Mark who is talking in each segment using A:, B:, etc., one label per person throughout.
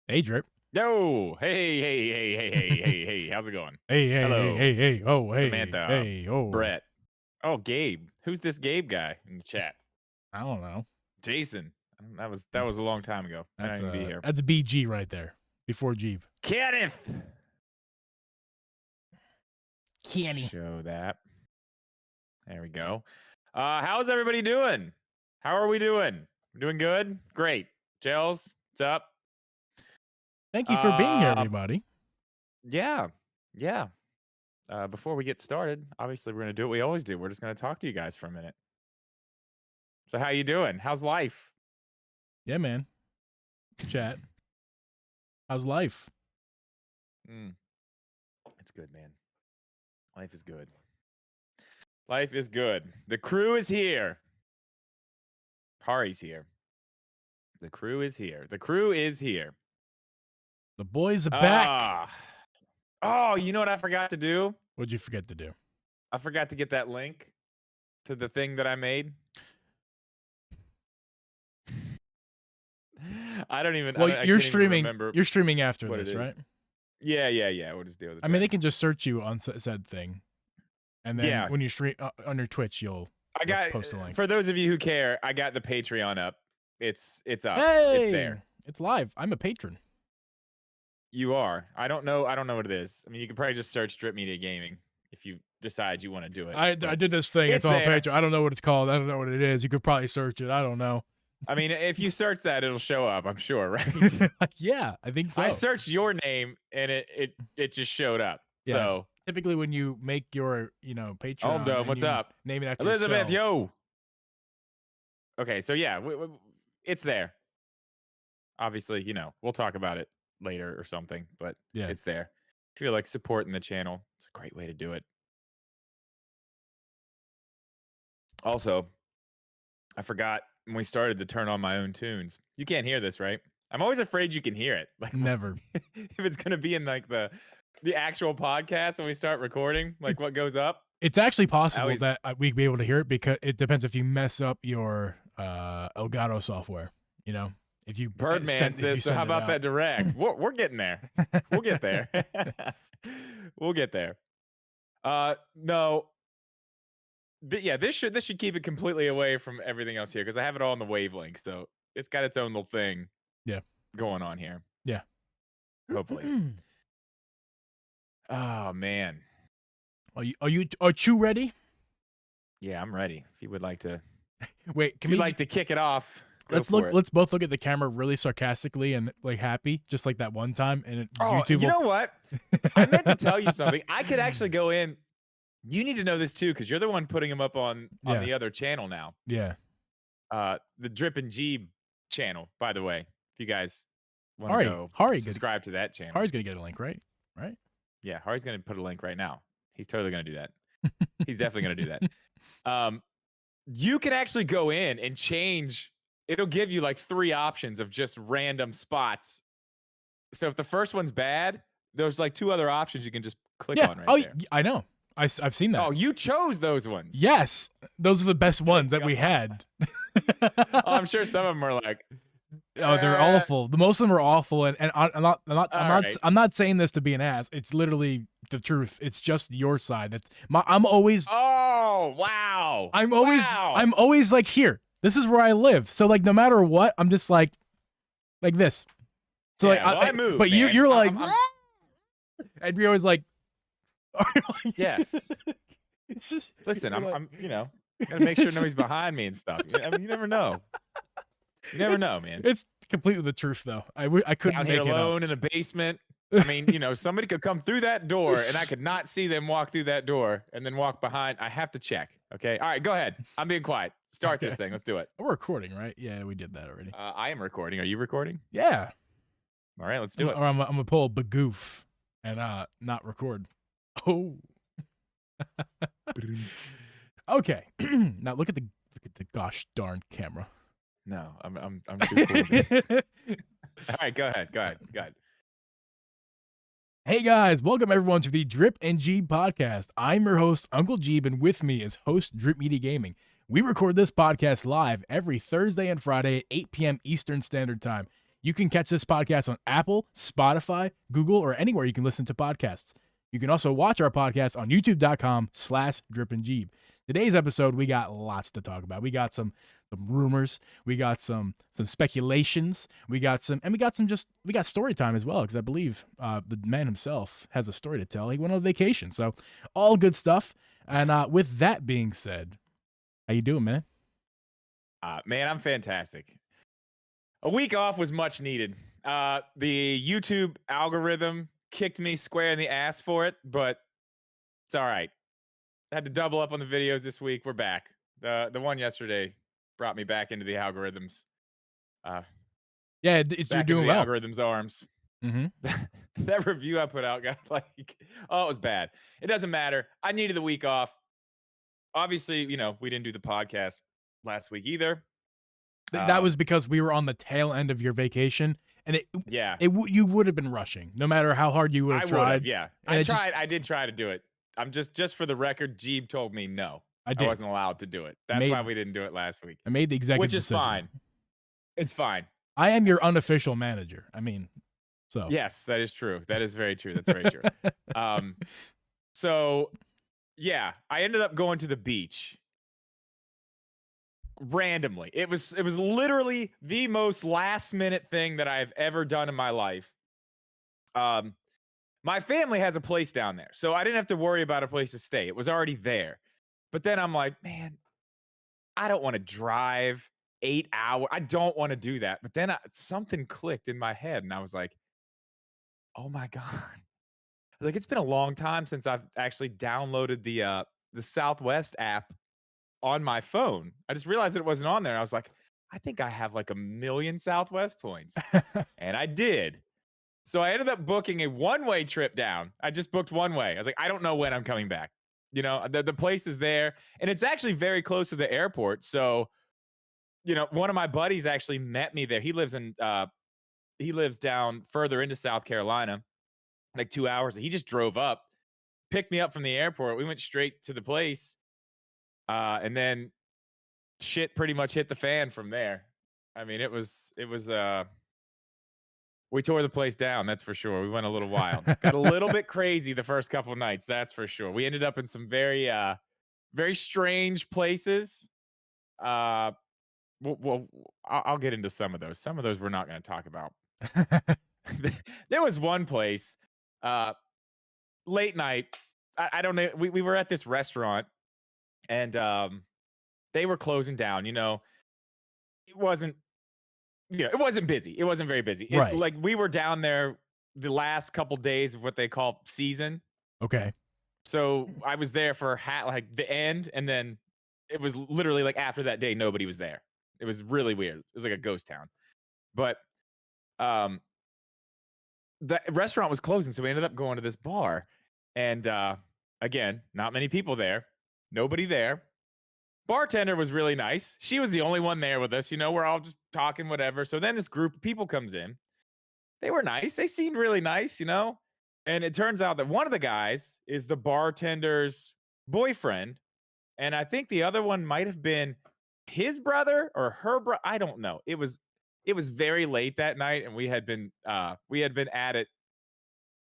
A: Hey, Drip.
B: Yo, hey, how's it going?
A: Hey, hey, hey,
B: Hello,
A: hey, hey. Oh, hey,
B: Samantha,
A: hey, oh.
B: Brett. Oh, Gabe. Who's this Gabe guy in the chat?
A: I don't know.
B: Jason. That was a long time ago. Might not even be here.
A: That's BG right there. Before Geeb.
B: Kenneth.
A: Kenny.
B: Show that. There we go. How's everybody doing? How are we doing? Doing good? Great. Gels, what's up?
A: Thank you for being here,
B: Uh,
A: everybody.
B: yeah, yeah. Before we get started, obviously we're gonna do what we always do. We're just gonna talk to you guys for a minute. So how you doing? How's life?
A: Yeah, man. Chat. How's life?
B: It's good, man. Life is good. Life is good. The crew is here. Hari's here. The crew is here. The crew is here.
A: The boys are back.
B: Oh, you know what I forgot to do?
A: What'd you forget to do?
B: I forgot to get that link to the thing that I made. I don't even.
A: Well,
B: I
A: you're
B: can't even
A: streaming.
B: remember
A: You're streaming after
B: what
A: this,
B: it is.
A: right?
B: Yeah. We'll just deal with it.
A: I mean, they can just search you on said thing, and then
B: Yeah.
A: when you stream on your Twitch, you'll post a link.
B: For those of you who care, I got the Patreon up. It's up.
A: Hey,
B: It's there.
A: It's live. I'm a patron.
B: You are. I don't know what it is. I mean, you could probably just search Drip Media Gaming if you decide you want to do it.
A: I did this thing. It's on Patreon. I don't know what it's called. I don't know what it is. You could probably search it. I don't know.
B: I mean, if you search that, it'll show up. I'm sure, right?
A: Yeah, I think so.
B: I searched your name and it just showed up. Yeah. So
A: typically, when you make your Patreon,
B: Dome, what's up?
A: Name it after
B: Elizabeth.
A: yourself.
B: Yo. Okay, so yeah, it's there. Obviously, we'll talk about it later or something, but
A: yeah,
B: it's there. If you feel like supporting the channel, it's a great way to do it. Also, I forgot when we started to turn on my own tunes. You can't hear this, right? I'm always afraid you can hear it. Like
A: never.
B: If it's gonna be in like the actual podcast when we start recording, like what goes up.
A: It's actually possible that we'd be able to hear it because it depends if you mess up your Elgato software. If you
B: Birdman says, so how about that direct? We're getting there. We'll get there. We'll get there. No. Yeah, this should keep it completely away from everything else here because I have it all in the wavelength, so it's got its own little thing.
A: Yeah.
B: Going on here.
A: Yeah.
B: Hopefully. Oh man.
A: Are you ready?
B: Yeah, I'm ready. If you would like to.
A: Wait,
B: can we like to kick it off?
A: Let's both look at the camera really sarcastically and like happy, just like that one time. And YouTube.
B: You know what? I meant to tell you something. I could actually go in. You need to know this too, because you're the one putting them up on the other channel now.
A: Yeah.
B: The Drip and Geeb channel, by the way. If you guys want to go subscribe to that channel.
A: Hari's gonna get a link, right? Right?
B: Yeah, Hari's gonna put a link right now. He's totally gonna do that. He's definitely gonna do that. You can actually go in and change. It'll give you like 3 options of just random spots. So if the first one's bad, there's like 2 other options you can just click on right there.
A: I know. I've seen that.
B: Oh, you chose those ones.
A: Yes, those are the best ones that we had.
B: I'm sure some of them are like,
A: oh, they're awful. The most of them are awful, and I'm not saying this to be an ass. It's literally the truth. It's just your side. I'm always.
B: Oh wow.
A: I'm always like, here. This is where I live. So like, no matter what, I'm just like this. So I move. But man. You're like, and you're always like.
B: Yes. Listen, I'm gotta make sure nobody's behind me and stuff. I mean, you never know. You never know, man.
A: It's completely the truth, though. I couldn't
B: down
A: make
B: here
A: it
B: alone in a basement. I mean, somebody could come through that door, and I could not see them walk through that door and then walk behind. I have to check. Okay. All right. Go ahead. I'm being quiet. Start this thing. Let's do it.
A: We're recording, right? Yeah, we did that already.
B: I am recording. Are you recording?
A: Yeah.
B: All right. Let's do it.
A: Or I'm gonna pull a bagoof and not record. Oh. Okay. Now look at the gosh darn camera.
B: No, I'm too cool. All right, go ahead.
A: Hey guys, welcome everyone to the Drip and Geeb podcast. I'm your host, Uncle Geeb, and with me is host Drip Media Gaming. We record this podcast live every Thursday and Friday at 8 p.m. Eastern Standard Time. You can catch this podcast on Apple, Spotify, Google, or anywhere you can listen to podcasts. You can also watch our podcast on youtube.com/DripandGeeb. Today's episode, we got lots to talk about. We got some rumors, we got some speculations, we got story time as well, because I believe the man himself has a story to tell. He went on vacation, so all good stuff. And with that being said, how you doing, man?
B: Man, I'm fantastic. A week off was much needed. The YouTube algorithm kicked me square in the ass for it, but it's all right. I had to double up on the videos this week. We're back. The one yesterday brought me back into the algorithms.
A: You're doing well.
B: Algorithms' arms.
A: Mm-hmm.
B: That review I put out got it was bad. It doesn't matter. I needed the week off. Obviously, we didn't do the podcast last week either.
A: That was because we were on the tail end of your vacation, and you would have been rushing no matter how hard you would have tried.
B: I did try to do it. I'm just for the record, Geeb told me no. I wasn't allowed to do it. That's why we didn't do it last week.
A: I made the executive
B: decision. Which is fine. It's fine.
A: I am your unofficial manager. So.
B: Yes, that is true. That is very true. That's very true. So yeah, I ended up going to the beach randomly. It was literally the most last minute thing that I've ever done in my life. My family has a place down there, so I didn't have to worry about a place to stay. It was already there. But then I'm like, man, I don't want to drive 8 hours. I don't want to do that. But then something clicked in my head, and I was like, oh my God. Like, it's been a long time since I've actually downloaded the Southwest app on my phone. I just realized it wasn't on there. I was like, I think I have like 1 million Southwest points. And I did. So I ended up booking a one-way trip down. I just booked one way. I was like, I don't know when I'm coming back. The place is there, and it's actually very close to the airport. So, one of my buddies actually met me there. He lives down further into South Carolina, like 2 hours. He just drove up, picked me up from the airport. We went straight to the place. And then shit pretty much hit the fan from there. I mean, it was we tore the place down, that's for sure. We went a little wild. Got a little bit crazy the first couple of nights, that's for sure. We ended up in some very very strange places. I'll get into some of those. Some of those we're not going to talk about. There was one place late night. I don't know. We were at this restaurant, and they were closing down. It wasn't busy. It wasn't very busy.
A: Right.
B: Like, we were down there the last couple days of what they call season.
A: Okay.
B: So I was there for like the end, and then it was literally like after that day, nobody was there. It was really weird. It was like a ghost town. But the restaurant was closing, so we ended up going to this bar, and again, not many people there, nobody there. Bartender was really nice. She was the only one there with us. We're all just talking, whatever. So then this group of people comes in. They were nice. They seemed really nice, And it turns out that one of the guys is the bartender's boyfriend. And I think the other one might have been his brother or her brother. I don't know. It was very late that night, and we had been at it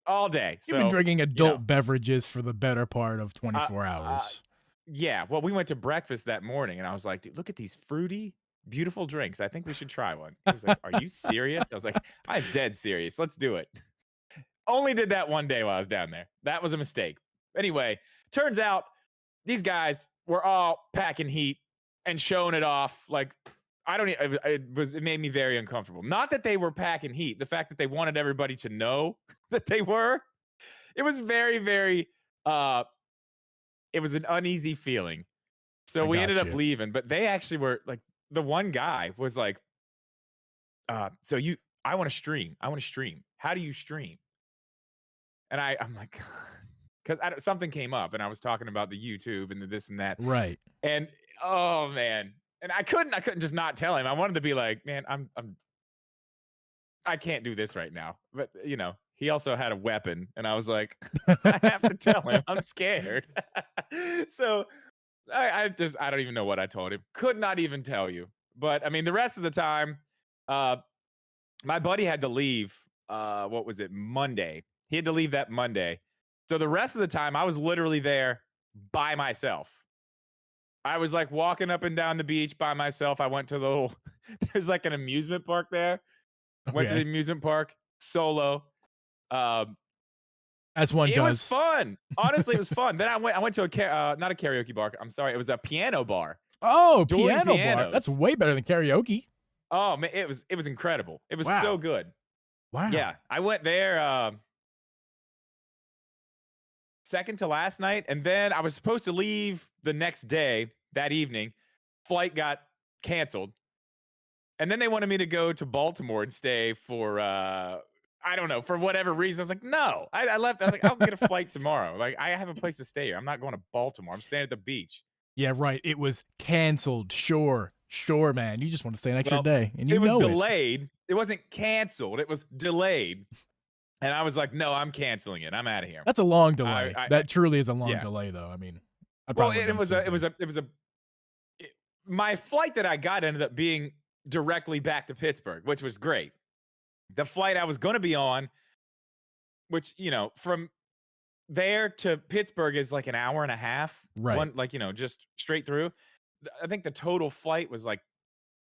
B: all day.
A: You've been drinking adult beverages for the better part of 24 hours.
B: Yeah, well, we went to breakfast that morning, and I was like, dude, look at these fruity, beautiful drinks. I think we should try one. He was like, are you serious? I was like, I'm dead serious. Let's do it. Only did that one day while I was down there. That was a mistake. Anyway, turns out these guys were all packing heat and showing it off. Like, it made me very uncomfortable. Not that they were packing heat. The fact that they wanted everybody to know that they were. It was very, very, it was an uneasy feeling. So we ended up leaving, but they actually were like, the one guy was like, I want to stream. How do you stream? And I'm like, because something came up, and I was talking about the YouTube and the this and that.
A: Right.
B: And oh man, and I couldn't just not tell him. I wanted to be like, man, I can't do this right now. But he also had a weapon, and I was like, I have to tell him. I'm scared. So I don't even know what I told him. Could not even tell you. But I mean, the rest of the time, my buddy had to leave. What was it? Monday. He had to leave that Monday. So the rest of the time, I was literally there by myself. I was like walking up and down the beach by myself. I went to the little, there's like an amusement park there. Went to the
A: Okay.
B: amusement park solo. Um,
A: As one
B: it was
A: does.
B: fun. Honestly, it was fun. Then I went to not a karaoke bar. I'm sorry, it was a piano bar.
A: Oh,
B: Dueling
A: piano bar. That's
B: pianos.
A: way better than karaoke.
B: Oh man, it was incredible. It was so
A: Wow.
B: good.
A: Wow.
B: Yeah, I went there second to last night, and then I was supposed to leave the next day that evening. Flight got canceled, and then they wanted me to go to Baltimore and stay for I don't know, for whatever reason. I was like, no. I left. I was like, I'll get a flight tomorrow. Like, I have a place to stay here. I'm not going to Baltimore. I'm staying at the beach.
A: Yeah, right. It was canceled. Sure. Sure, man. You just want to stay an extra
B: Well,
A: day, and you
B: it was
A: know it.
B: delayed. It wasn't canceled. It was delayed. And I was like, no, I'm canceling it. I'm out of here.
A: That's a long delay.
B: I
A: That truly is a long
B: yeah.
A: delay, though. I mean, I
B: Well,
A: probably would have
B: it
A: done the
B: was
A: same
B: a, it was
A: thing.
B: a, it was a. It, my flight that I got ended up being directly back to Pittsburgh, which was great. The flight I was going to be on, which from there to Pittsburgh is like an hour and a half.
A: Right.
B: One just straight through. I think the total flight was like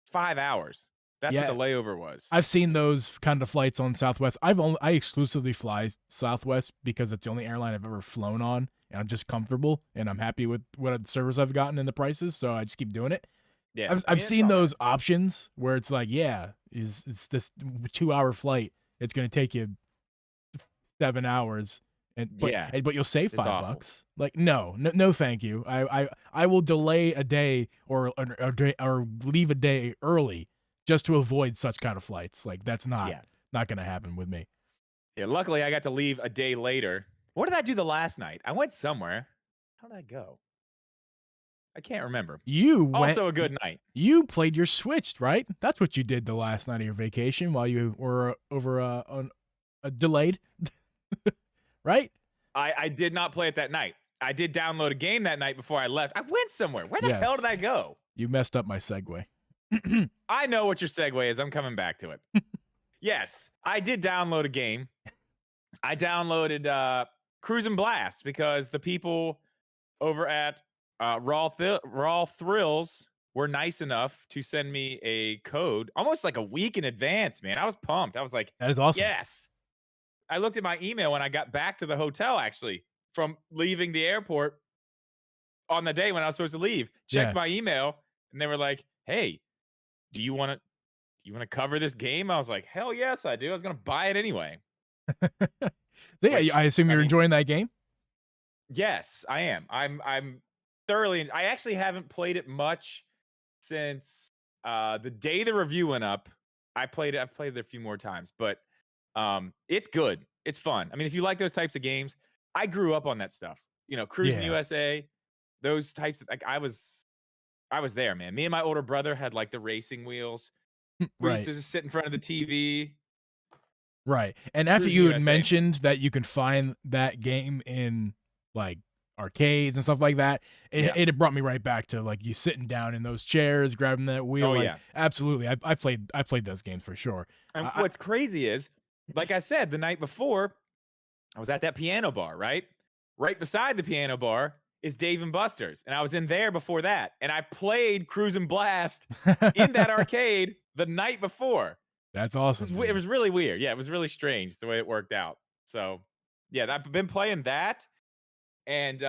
B: 5 hours. That's what
A: Yeah.
B: the layover was.
A: I've seen those kind of flights on Southwest. I exclusively fly Southwest because it's the only airline I've ever flown on, and I'm just comfortable and I'm happy with what service I've gotten and the prices, so I just keep doing it.
B: Yeah,
A: I've
B: it's
A: seen
B: not bad.
A: those options where it's like, yeah, it's this 2-hour flight. It's going to take you 7 hours, but you'll save
B: It's awful.
A: $5. Like, no, thank you. I will delay a day or leave a day early just to avoid such kind of flights. Like, that's not going to happen with me.
B: Yeah, luckily I got to leave a day later. What did I do the last night? I went somewhere. How did I go? I can't remember. Also a good night.
A: You played your Switch, right? That's what you did the last night of your vacation while you were over on delayed, right?
B: I did not play it that night. I did download a game that night before I left. I went somewhere. Where the hell did I go?
A: You messed up my segue.
B: I know what your segue is. I'm coming back to it. Yes, I did download a game. I downloaded Cruise Blast because the people over at Raw Thrills were nice enough to send me a code almost like a week in advance, man. I was pumped. I was like,
A: that is awesome.
B: Yes. I looked at my email when I got back to the hotel, actually, from leaving the airport on the day when I was supposed to leave. Checked my email, and they were like, hey, do you want to cover this game? I was like, hell yes, I do. I was going to buy it anyway.
A: I assume you're enjoying that game?
B: Yes, I am. I'm thoroughly. I actually haven't played it much since the day the review went up. I've played it a few more times, but it's good. It's fun. I mean, if you like those types of games, I grew up on that stuff. Cruising USA, those types of I was there, man. Me and my older brother had like the racing wheels. We used to just sit in front of the TV.
A: Right. And after you had mentioned that you can find that game in like arcades and stuff like that, it brought me right back to like you sitting down in those chairs, grabbing that wheel.
B: Oh,
A: like,
B: yeah.
A: Absolutely. I played those games for sure.
B: And what's crazy is, like I said, the night before, I was at that piano bar, right? Right beside the piano bar is Dave & Buster's. And I was in there before that. And I played Cruise Blast in that arcade the night before.
A: That's awesome.
B: It was really weird. Yeah, it was really strange the way it worked out. So, yeah, I've been playing that. And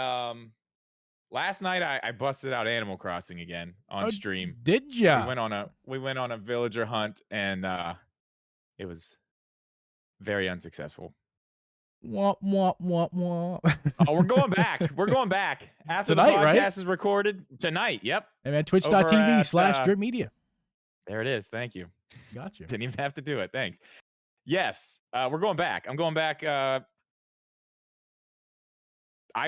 B: last night I busted out Animal Crossing again on stream.
A: Did ya?
B: We went on a villager hunt, and it was very unsuccessful.
A: Wah, wah, wah, wah.
B: Oh, we're going back. We're going back after
A: Tonight,
B: the podcast
A: right?
B: is recorded tonight. Yep.
A: And at twitch.tv/Drip Media.
B: There it is. Thank you.
A: Gotcha.
B: Didn't even have to do it. Thanks. Yes, we're going back. I'm going back. I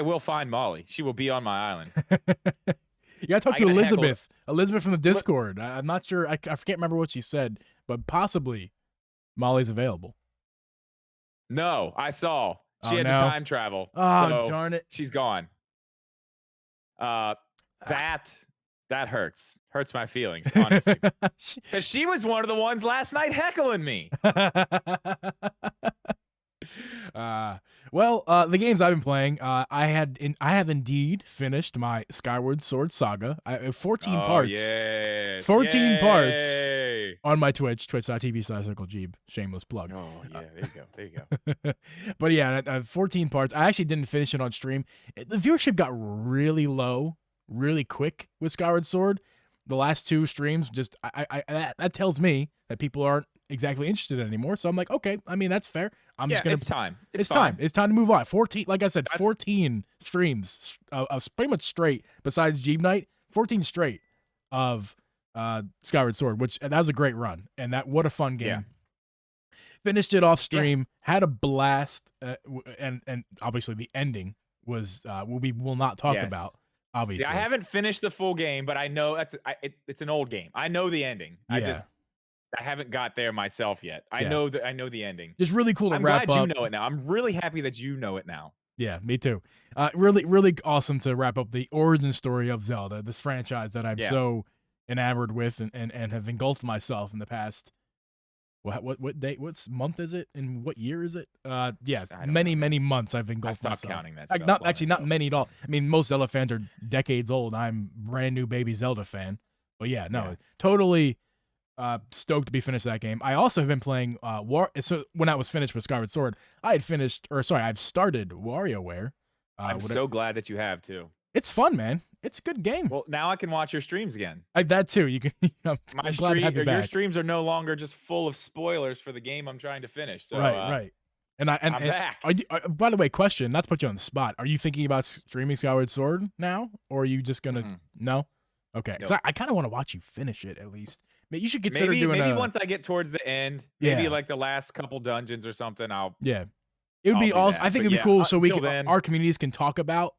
B: will find Molly. She will be on my island.
A: You gotta talk to Elizabeth. Elizabeth from the Discord. I'm not sure. I can't remember what she said, but possibly Molly's available.
B: No, I saw. She had to time travel.
A: Oh,
B: so
A: darn it.
B: She's gone. That That hurts. Hurts my feelings, honestly. Because she was one of the ones last night heckling me.
A: The games I've been playing, I have indeed finished my Skyward Sword saga. 14 parts.
B: Yes.
A: 14 parts
B: Yay.
A: on my twitch.tv/UncleGeeb. Shameless plug.
B: Oh, yeah. There you go.
A: But yeah, 14 parts. I actually didn't finish it on stream. The viewership got really low, really quick with Skyward Sword. The last 2 streams, just that tells me that people aren't exactly interested anymore. So I'm like, okay, I mean that's fair. I'm just gonna.
B: It's time.
A: It's time. It's time to move on. 14, like I said, 14 streams of pretty much straight. Besides Geeb Night, 14 straight of Skyward Sword, which that was a great run, and what a fun game.
B: Yeah.
A: Finished it off stream, had a blast, and obviously the ending was we will not talk about. Obviously,
B: I haven't finished the full game, but I know it's an old game. I know the ending.
A: Yeah.
B: I haven't got there myself yet. I know the ending.
A: Just really cool to
B: I'm
A: wrap
B: glad
A: up.
B: you know it now. I'm really happy that you know it now.
A: Yeah, me too. Really awesome to wrap up the origin story of Zelda, this franchise that I'm so enamored with and have engulfed myself in the past. What date? What month is it? And what year is it? Yes, many months I've engulfed myself.
B: I stopped counting that stuff.
A: Not many at all. I mean, most Zelda fans are decades old. I'm brand new baby Zelda fan. But totally stoked to be finished that game. I also have been playing So when I was finished with Skyward Sword, I've started WarioWare.
B: I'm so glad that you have too.
A: It's fun, man. It's a good game.
B: Well, now I can watch your streams again.
A: That too. You can.
B: Your streams are no longer just full of spoilers for the game I'm trying to finish. So,
A: right. And I'm
B: back.
A: By the way, question. Not to put you on the spot. Are you thinking about streaming Skyward Sword now, or are you just gonna no? Okay. Nope. I kind of want to watch you finish it at least. You should consider doing
B: maybe once I get towards the end, maybe like the last couple dungeons or something.
A: It would be awesome. I think it'd be cool so our communities can talk about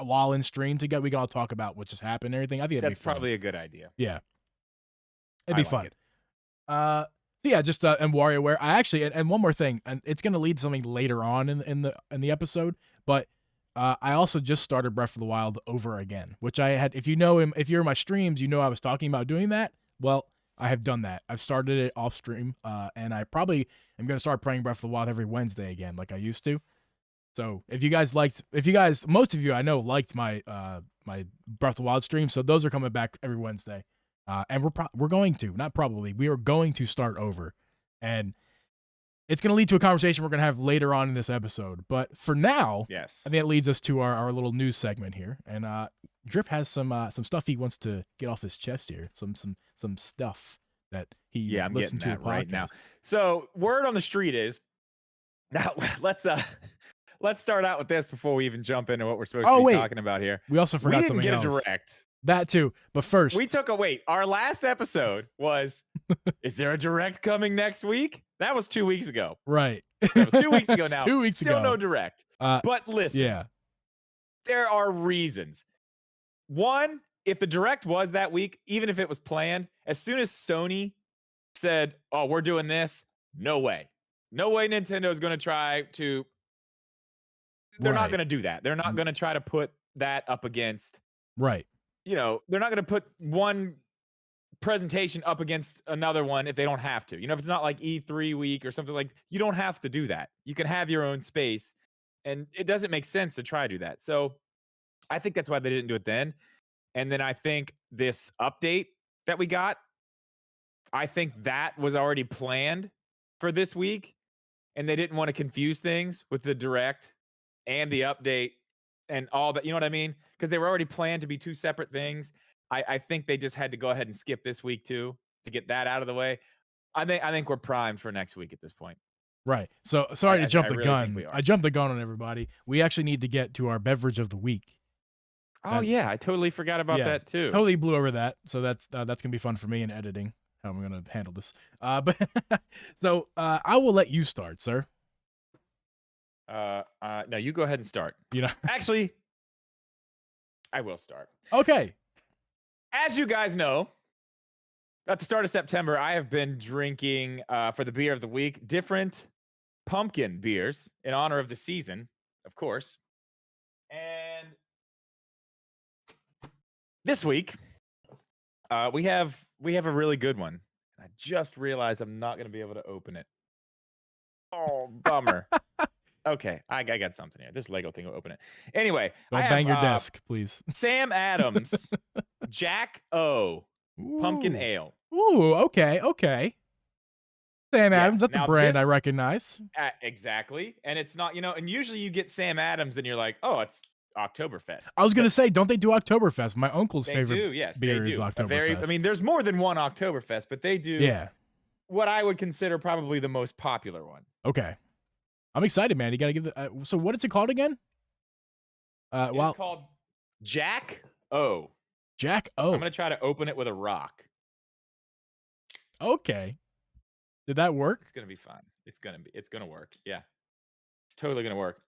A: while in stream together. We can all talk about what just happened and everything. I think that's
B: probably a good idea.
A: Yeah, it'd be fun. And WarioWare. I actually and one more thing, and it's gonna lead to something later on in the episode. But I also just started Breath of the Wild over again, which I had. If you're in my streams, you know I was talking about doing that. Well, I have done that. I've started it off stream, and I probably am going to start playing Breath of the Wild every Wednesday again, like I used to. So most of you I know liked my my Breath of the Wild stream, so those are coming back every Wednesday, and we are going to start over, and it's going to lead to a conversation we're going to have later on in this episode. But for now,
B: yes,
A: I think it leads us to our little news segment here, and Drip has some stuff he wants to get off his chest here. Some stuff that he listened to
B: right now. So word on the street is now let's start out with this before we even jump into what we're supposed to be talking about here.
A: We also forgot something else.
B: We didn't get a direct.
A: That too. But first,
B: we took a wait. Our last episode was, is there a direct coming next week? That was 2 weeks ago.
A: Right.
B: That was 2 weeks ago now.
A: 2 weeks ago.
B: Still no direct. But listen, there are reasons. One, if the direct was that week, even if it was planned, as soon as Sony said, oh, we're doing this, no way. No way Nintendo is going to try to. They're not going to do that. They're not going to try to put that up against.
A: Right.
B: They're not going to put one presentation up against another one if they don't have to. If it's not like E3 week or something like, you don't have to do that. You can have your own space, and it doesn't make sense to try to do that. So I think that's why they didn't do it then. And then I think this update that we got, I think that was already planned for this week, and they didn't want to confuse things with the direct and the update and all that. You know what I mean? Because they were already planned to be two separate things. I think they just had to go ahead and skip this week too to get that out of the way. I think we're primed for next week at this point.
A: Right. So sorry to jump the gun. I jumped the gun on everybody. We actually need to get to our beverage of the week.
B: Oh yeah, I totally forgot about that too.
A: Totally blew over that. So that's gonna be fun for me in editing. How I'm gonna handle this. But so I will let you start, sir.
B: No, you go ahead and start. Actually, I will start.
A: Okay.
B: As you guys know, at the start of September, I have been drinking for the beer of the week different pumpkin beers in honor of the season, of course. And this week, we have a really good one. I just realized I'm not going to be able to open it. Oh, bummer. Okay, I got something here. This Lego thing will open it. Anyway, I
A: Don't
B: have
A: bang your desk, please.
B: Sam Adams, Jack O, Pumpkin
A: Ooh.
B: Ale.
A: Ooh, okay. Sam
B: Yeah,
A: Adams, that's a
B: now
A: brand I
B: this-
A: recognize.
B: Exactly. And it's not, and usually you get Sam Adams and you're like, oh, it's Oktoberfest.
A: I was going to
B: But
A: say, don't they do Oktoberfest? My uncle's
B: they
A: favorite
B: do, yes,
A: beer
B: they
A: is
B: do.
A: Oktoberfest.
B: There's more than one Oktoberfest, but they do
A: Yeah.
B: what I would consider probably the most popular one.
A: Okay. I'm excited, man. You got to give the. So what is it called again?
B: It's called Jack O.
A: Jack O.
B: I'm gonna try to open it with a rock.
A: Okay. Did that work?
B: It's gonna be fun. It's gonna work. Yeah, it's totally gonna work.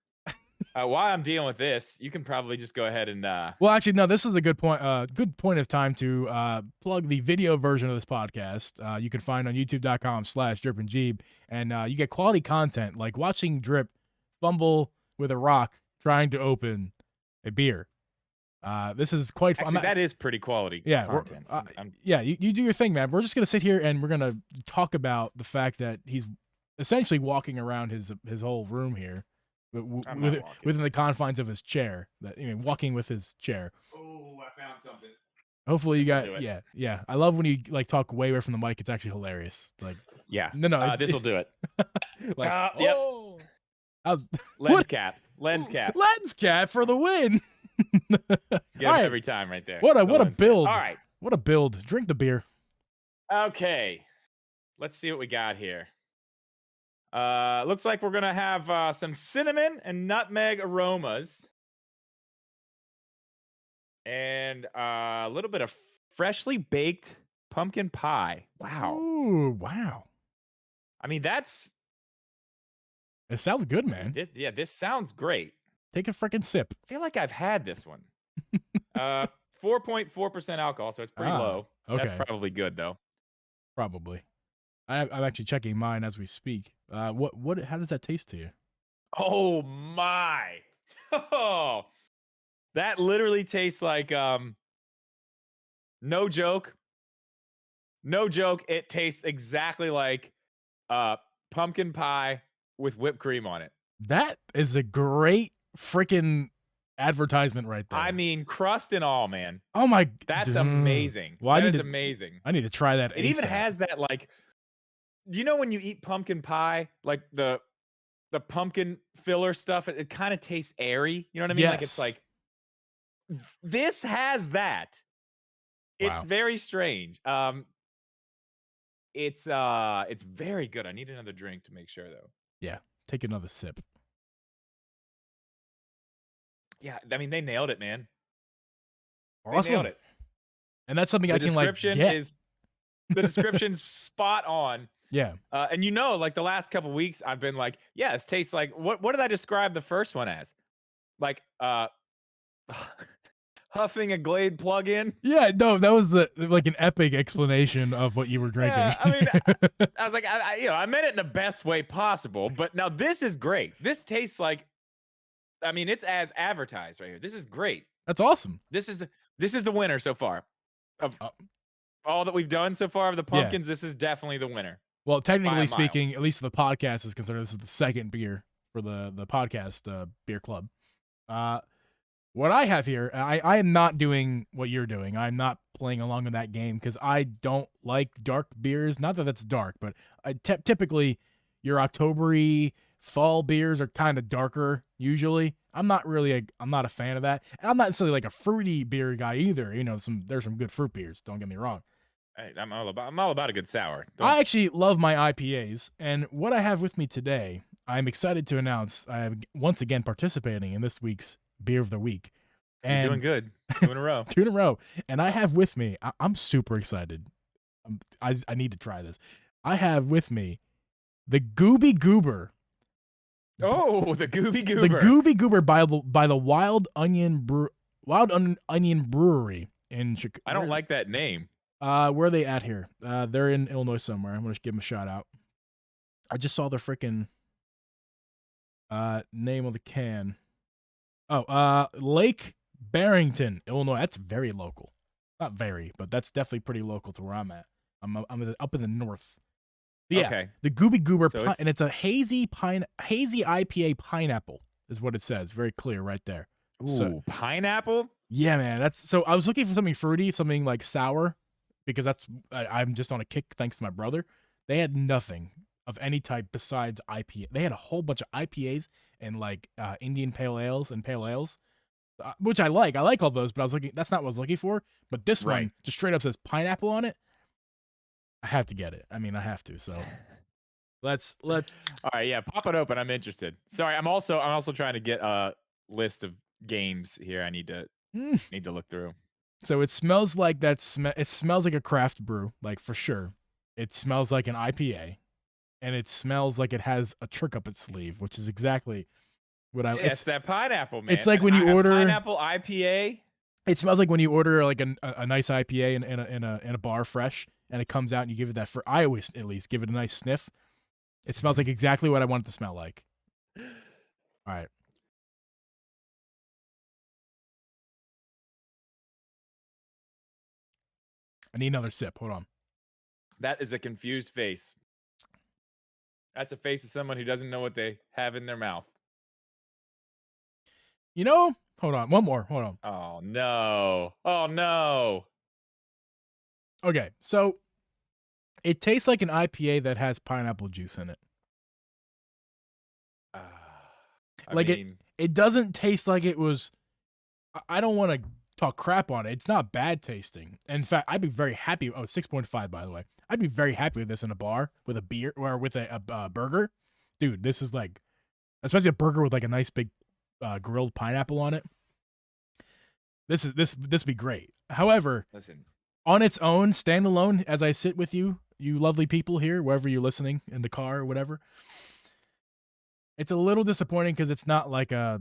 B: While I'm dealing with this, you can probably just go ahead and.
A: Well, actually, no. This is a good point. Good point of time to plug the video version of this podcast. You can find on YouTube.com/DripandGeeb, and you get quality content like watching Drip fumble with a rock trying to open a beer. This is quite fun.
B: Actually, that is pretty quality content.
A: Yeah, you do your thing, man. We're just gonna sit here and we're gonna talk about the fact that he's essentially walking around his whole room here, within the confines of his chair. Walking with his chair.
B: Oh, I found something.
A: Hopefully you got yeah. I love when you like talk way away from the mic. It's actually hilarious. It's like no.
B: This will do it.
A: Like
B: yep. Lens cap
A: for the win.
B: Get him every time right there.
A: What a build.
B: All right.
A: What a build. Drink the beer.
B: Okay. Let's see what we got here. Looks like we're going to have some cinnamon and nutmeg aromas. And a little bit of freshly baked pumpkin pie. Wow.
A: Ooh, wow. I
B: mean,
A: it sounds good, man.
B: This sounds great.
A: Take a freaking sip.
B: I feel like I've had this one. 4.4% alcohol, so it's pretty low.
A: Okay.
B: That's probably good, though.
A: Probably. I'm actually checking mine as we speak. How does that taste to you?
B: Oh, my. Oh, that literally tastes like, no joke. No joke. It tastes exactly like pumpkin pie with whipped cream on it.
A: That is a great freaking advertisement right there.
B: I mean, crust and all, man.
A: Oh my,
B: that's amazing.
A: Well,
B: that is amazing.
A: I need to try that.
B: It even has that, like, do you know when you eat pumpkin pie, like the pumpkin filler stuff, it kind of tastes airy. You know what I mean?
A: Yes.
B: Like it's like this has that. It's very strange. It's very good. I need another drink to make sure though.
A: Yeah. Take another sip.
B: Yeah, I mean they nailed it, man.
A: Awesome.
B: They nailed it.
A: And that's something I can like get.
B: The description's spot on.
A: Yeah.
B: And like the last couple weeks I've been like, yeah, this tastes like what did I describe the first one as? Like huffing a Glade plug-in.
A: Yeah, no, that was like an epic explanation of what you were drinking.
B: Yeah, I mean, I was like, I meant it in the best way possible. But now this is great. This tastes like, I mean, it's as advertised right here. This is great.
A: That's awesome.
B: This is the winner so far of all that we've done so far of the pumpkins. This is definitely the winner.
A: Well, technically speaking, at least the podcast is considered, this is the second beer for the podcast beer club. What I have here, I am not doing what you're doing. I'm not playing along in that game because I don't like dark beers. Not that that's dark, but typically your October-y fall beers are kind of darker usually. I'm not a fan of that. And I'm not necessarily like a fruity beer guy either. There's some good fruit beers. Don't get me wrong.
B: Hey, I'm all about a good sour.
A: I actually love my IPAs, and what I have with me today, I'm excited to announce I am once again participating in this week's Beer of the Week. And
B: you're doing good. 2 in a row.
A: 2 in a row. And I have with me, I'm super excited. I need to try this. I have with me the Gooby Goober.
B: Oh, the Gooby Goober.
A: The Gooby Goober by the Wild Onion Brewery in Chicago.
B: I don't like that name.
A: Where are they at here? They're in Illinois somewhere. I'm gonna give them a shout out. I just saw their freaking name on the can. Oh, Lake Barrington, Illinois. That's very local. Not very, but that's definitely pretty local to where I'm at. I'm up in the north. But yeah,
B: Okay.
A: the Gooby Goober,
B: So
A: and it's a hazy IPA pineapple is what it says. Very clear right there. So
B: Ooh, pineapple?
A: yeah, man. That's so. I was looking for something fruity, something like sour, because I'm just on a kick thanks to my brother. They had nothing of any type besides IPA. They had a whole bunch of IPAs and like Indian pale ales and pale ales, which I like. I like all those, but I was looking. That's not what I was looking for. But this
B: Right.
A: one just straight up says pineapple on it. I have to get it. I mean, I have to. So let's.
B: All right, yeah, pop it open. I'm interested. Sorry, I'm also trying to get a list of games here. I need to look through.
A: So it smells like that. It smells like a craft brew, like for sure. It smells like an IPA, and it smells like it has a trick up its sleeve, which is exactly what I.
B: Yeah, it's that pineapple, man.
A: It's like when you order
B: pineapple IPA.
A: It smells like when you order like a nice IPA in a bar fresh, and it comes out and you give it that. I always at least give it a nice sniff. It smells like exactly what I want it to smell like. All right. I need another sip. Hold on.
B: That is a confused face. That's a face of someone who doesn't know what they have in their mouth.
A: Hold on. One more. Hold on.
B: Oh no. Oh no.
A: Okay, so it tastes like an IPA that has pineapple juice in it. It doesn't taste like it was. I don't want to talk crap on it. It's not bad tasting. In fact, I'd be very happy. Oh, 6.5, by the way. I'd be very happy with this in a bar with a beer or with a burger. Dude, this is like, especially a burger with like a nice big grilled pineapple on it. This would be great. However,
B: listen,
A: on its own, standalone, as I sit with you lovely people here, wherever you're listening, in the car or whatever, it's a little disappointing because it's not like a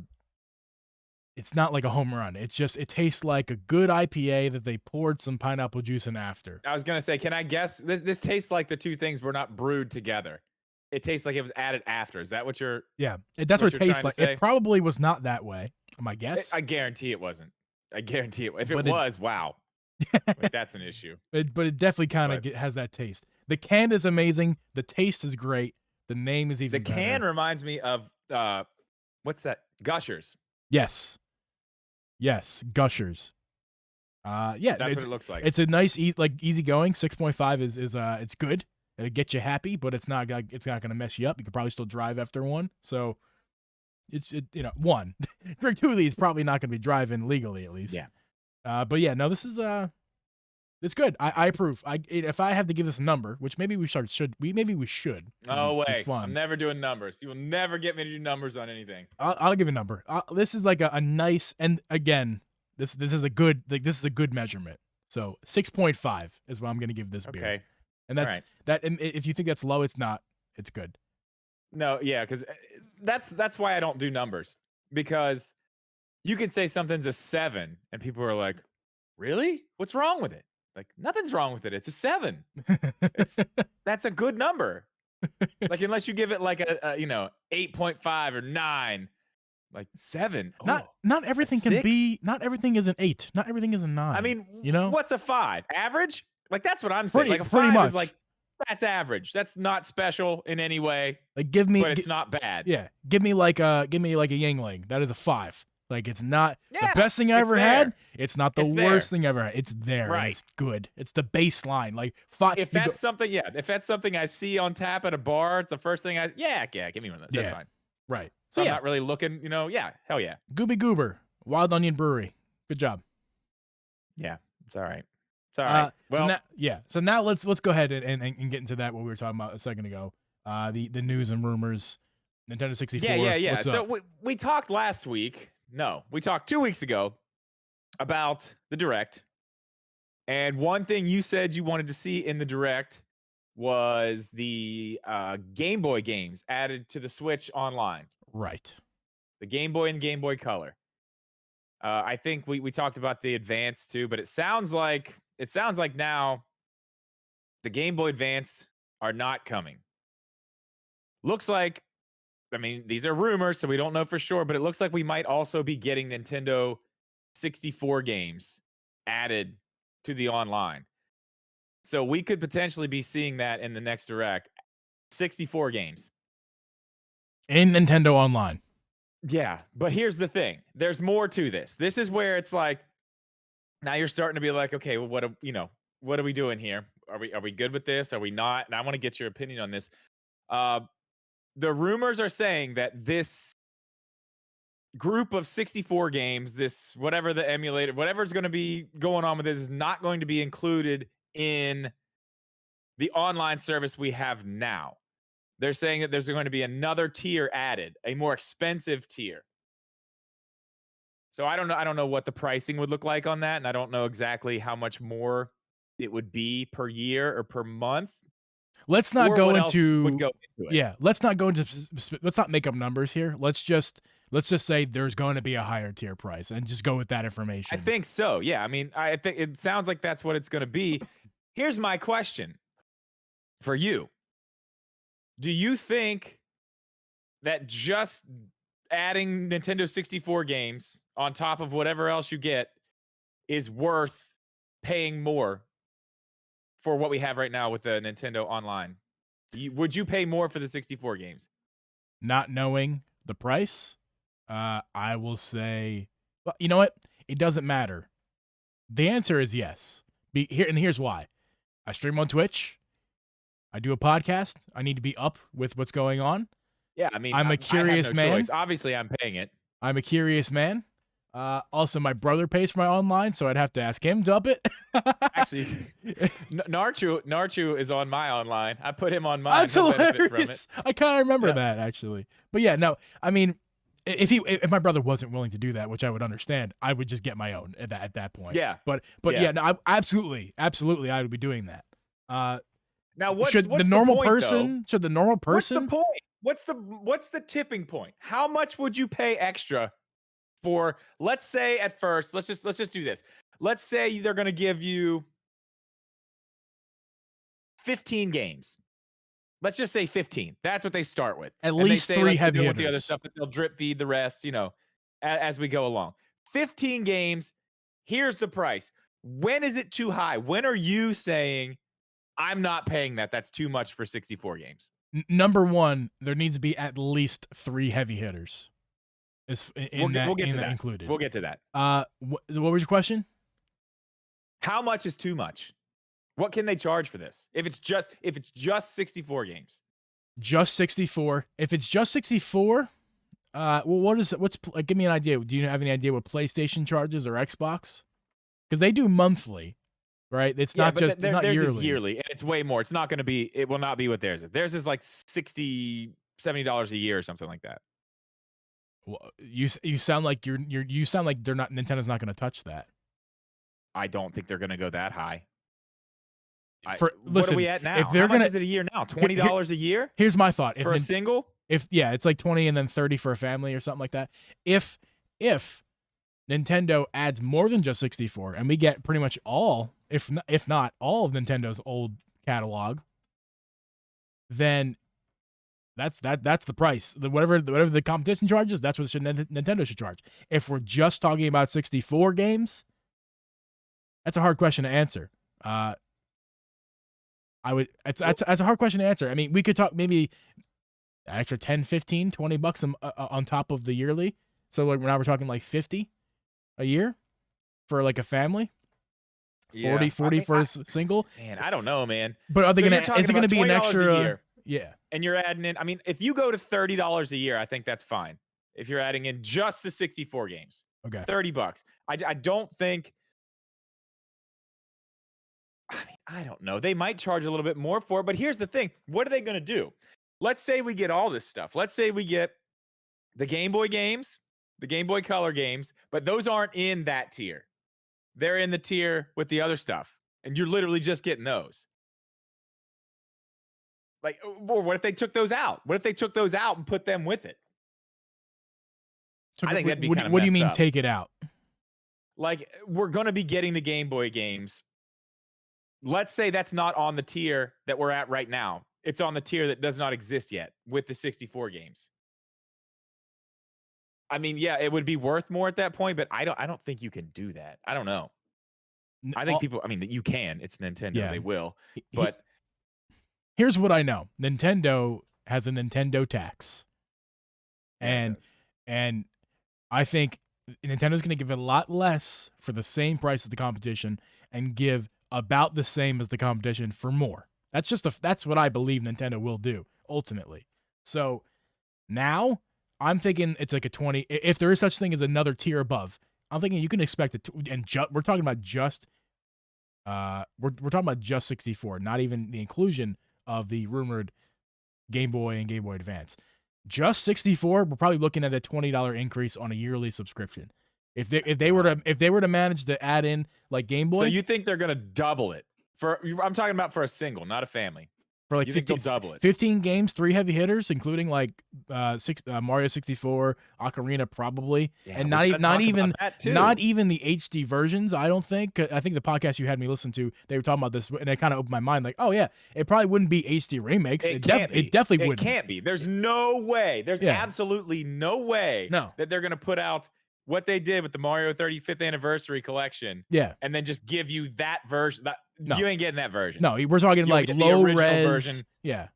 A: home run. It tastes like a good IPA that they poured some pineapple juice in after.
B: I was gonna say, can I guess? This tastes like the two things were not brewed together. It tastes like it was added after. Is that what you're?
A: Yeah, that's what it tastes like.
B: It
A: probably was not that way. My guess.
B: I guarantee it wasn't. I guarantee it. If it was, wow, like, that's an issue.
A: But it definitely kind of has that taste. The can is amazing. The taste is great. The name is even.
B: The can reminds me of what's that? Gushers.
A: Yes, Gushers. Yeah,
B: that's what it looks like.
A: It's a nice, easy going. 6.5 is it's good. It'll get you happy, but it's not going to mess you up. You could probably still drive after one. So one. For two of these, probably not going to be driving legally at least.
B: Yeah.
A: But yeah, no, this is it's good. I approve. If I have to give this a number, which maybe we should.
B: No way. I'm never doing numbers. You will never get me to do numbers on anything.
A: I'll give a number. This is like a nice, and again, this is a good measurement. So 6.5 is what I'm going to give this beer.
B: Okay.
A: And that's that. And if you think that's low, it's not. It's good.
B: No, yeah, because that's why I don't do numbers, because you could say something's a 7 and people are like, really? What's wrong with it? Like, nothing's wrong with it. It's a 7. That's a good number. Like, unless you give it like a 8.5 or 9, like 7.
A: Not everything can be. Not everything is an 8. Not everything is a 9.
B: I mean,
A: you
B: what's a 5? Average? Like, that's what I'm saying. Like a 5 is like, that's average. That's not special in any way.
A: Like,
B: but it's not bad.
A: Yeah, give me like a Yingling. That is a 5. Like, it's not the best thing I ever had. It's not the worst thing I ever had. It's there. Right. And it's good. It's the baseline. Like 5.
B: If that's something I see on tap at a bar, it's the first thing give me one of those. That's fine.
A: Right.
B: So I'm not really looking, hell yeah.
A: Gooby Goober, Wild Onion Brewery. Good job.
B: Yeah, it's all right. It's all right.
A: So now let's go ahead and get into that, what we were talking about a second ago. The news and rumors. Nintendo 64.
B: Yeah.
A: What's
B: So we talked last week. No, we talked 2 weeks ago about the Direct. And one thing you said you wanted to see in the Direct was the Game Boy games added to the Switch Online.
A: Right.
B: The Game Boy and Game Boy Color. I think we talked about the Advance too, but it sounds like now the Game Boy Advance are not coming. Looks like, I mean, these are rumors, so we don't know for sure, but it looks like we might also be getting Nintendo 64 games added to the online. So we could potentially be seeing that in the next direct. 64 games.
A: In Nintendo Online.
B: Yeah, but here's the thing. There's more to this. This is where it's like now you're starting to be like, okay, well, what are we doing here? Are we good with this? Are we not? And I want to get your opinion on this. Uh, the rumors are saying that this group of 64 games, this whatever the emulator, whatever's going to be going on with this, is not going to be included in the online service we have now. They're saying that there's going to be another tier added, a more expensive tier. So I don't know. I don't know what the pricing would look like on that, and I don't know exactly how much more it would be per year or per month,
A: Let's not
B: or
A: go
B: what else would
A: into
B: go into it.
A: yeah. Let's not go into. Let's not make up numbers here. Let's just say there's going to be a higher tier price, and just go with that information.
B: I think so. Yeah. I mean, I think it sounds like that's what it's going to be. Here's my question for you: do you think that just adding Nintendo 64 games on top of whatever else you get is worth paying more for what we have right now with the Nintendo Online? Would you pay more for the 64 games?
A: Not knowing the price, I will say, well, you know what? It doesn't matter. The answer is yes. Here's why. I stream on Twitch. I do a podcast. I need to be up with what's going on.
B: Yeah, I mean,
A: I'm a curious
B: I have no
A: man.
B: choice. Obviously, I'm paying it.
A: I'm a curious man. Also, my brother pays for my online, so I'd have to ask him to up it.
B: Actually, Narchu is on my online. I put him on mine.
A: That's
B: He'll benefit from it.
A: hilarious. I kind of remember
B: Yeah.
A: that actually. But yeah, no, I mean, if my brother wasn't willing to do that, which I would understand, I would just get my own at that point.
B: Yeah.
A: But
B: Yeah.
A: yeah, no, absolutely, I would be doing that.
B: Now, what's
A: should
B: the
A: normal
B: point,
A: person?
B: though?
A: Should the normal
B: What's the
A: person?
B: point? What's the tipping point? How much would you pay extra for? Let's say at first, let's just do this. Let's say they're going to give you 15 games. Let's just say 15. That's what they start with.
A: At
B: And
A: least
B: they say,
A: 3
B: like,
A: heavy
B: with the other
A: hitters.
B: stuff, that they'll drip feed the rest, as we go along. 15 games. Here's the price. When is it too high? When are you saying, I'm not paying that? That's too much for 64 games.
A: Number one, there needs to be at least 3 heavy hitters.
B: We'll get to that.
A: Included.
B: We'll get to that.
A: What was your question?
B: How much is too much? What can they charge for this? If it's just 64 games.
A: Just 64. If it's just 64, give me an idea. Do you have any idea what PlayStation charges or Xbox? Because they do monthly, right? It's not just it's not
B: theirs
A: yearly.
B: is yearly, and it's way more. It's not going to be. It will not be what theirs is. Theirs is like $60-$70 a year or something like that.
A: Well, you sound like you sound like they're not. Nintendo's not going to touch that.
B: I don't think they're going to go that high.
A: What
B: are we at now?
A: If they're
B: How much is it a year now? $20 a year?
A: Here's my thought.
B: For a single?
A: It's like 20 and then 30 for a family or something like that. If Nintendo adds more than just 64 and we get pretty much all, if not all of Nintendo's old catalog, then that's the price. Whatever the competition charges, that's what Nintendo should charge. If we're just talking about 64 games, that's a hard question to answer. That's a hard question to answer. I mean, we could talk maybe an extra 10, 15, 20 bucks on top of the yearly. So like now we're talking like 50 a year for like a family. 40 for a single.
B: Man, I don't know, man.
A: But are they
B: So
A: going
B: you're
A: to is it going to be an
B: $20 a
A: extra
B: year,
A: yeah.
B: and you're adding in, I mean, if you go to $30 a year, I think that's fine. If you're adding in just the 64 games.
A: Okay.
B: $30. I don't think, I mean, I don't know. They might charge a little bit more for it, but here's the thing. What are they going to do? Let's say we get all this stuff. Let's say we get the Game Boy games, the Game Boy Color games, but those aren't in that tier. They're in the tier with the other stuff, and you're literally just getting those. Like, or what if they took those out? What if they took those out and put them with it? I think that'd be kind of
A: What do you
B: messed
A: mean
B: up.
A: take it out?
B: Like, we're going to be getting the Game Boy games. Let's say that's not on the tier that we're at right now. It's on the tier that does not exist yet with the 64 games. I mean, yeah, it would be worth more at that point, but I don't think you can do that. I don't know. I think people. I mean, you can. It's Nintendo.
A: Yeah.
B: They will. But
A: here's what I know: Nintendo has a Nintendo tax,
B: Yeah,
A: and I think Nintendo's going to give it a lot less for the same price as the competition, and give about the same as the competition for more. That's what I believe Nintendo will do ultimately. So now I'm thinking it's like a 20. If there is such thing as another tier above, I'm thinking you can expect it. And we're talking about just we're talking about just 64, not even the inclusion of the rumored Game Boy and Game Boy Advance. Just 64, we're probably looking at a $20 increase on a yearly subscription. If they were to manage to add in like Game Boy.
B: So you think they're gonna double it I'm talking about for a single, not a family.
A: For like
B: you think they'll double it?
A: 15 games, 3 heavy hitters, including like Mario 64, Ocarina probably, and not even the HD versions. I don't think. I think the podcast you had me listen to, they were talking about this, and it kind of opened my mind. Like, oh yeah, it probably wouldn't be HD remakes. It definitely wouldn't.
B: It can't be. There's no way. There's absolutely no way that they're gonna put out what they did with the Mario 35th anniversary collection.
A: Yeah,
B: and then just give you that version. You ain't getting that version.
A: No, we're talking like low res version. Yeah.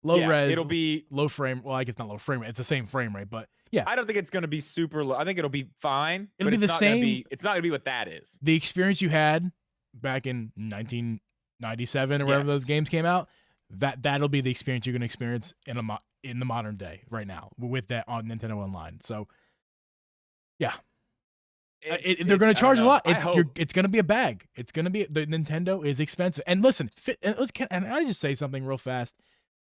A: Low res.
B: It'll be
A: low frame. Well, I guess not low frame rate. It's the same frame rate, but yeah.
B: I don't think it's going to be super low. I think it'll be fine.
A: It'll be the same.
B: It's not going to be what that is.
A: The experience you had back in 1997 or wherever those games came out, that'll be the experience you're going to experience in the modern day right now with that on Nintendo Online. So, yeah. They're going to charge a lot. It's going to be a bag. It's going to be the Nintendo is expensive. And listen, and I just say something real fast.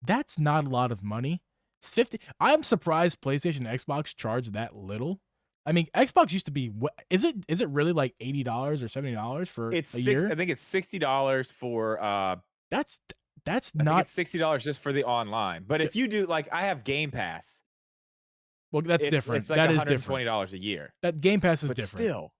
A: That's not a lot of money. 50. I'm surprised PlayStation and Xbox charge that little. I mean, Xbox used to be. Is it really like $80 or $70 for a year?
B: I think it's $60 for.
A: That's
B: I
A: not.
B: think it's $60 just for the online. But if you do like, I have Game Pass.
A: Well, that's different.
B: It's like
A: that
B: $120 a year.
A: That Game Pass is different.
B: Still,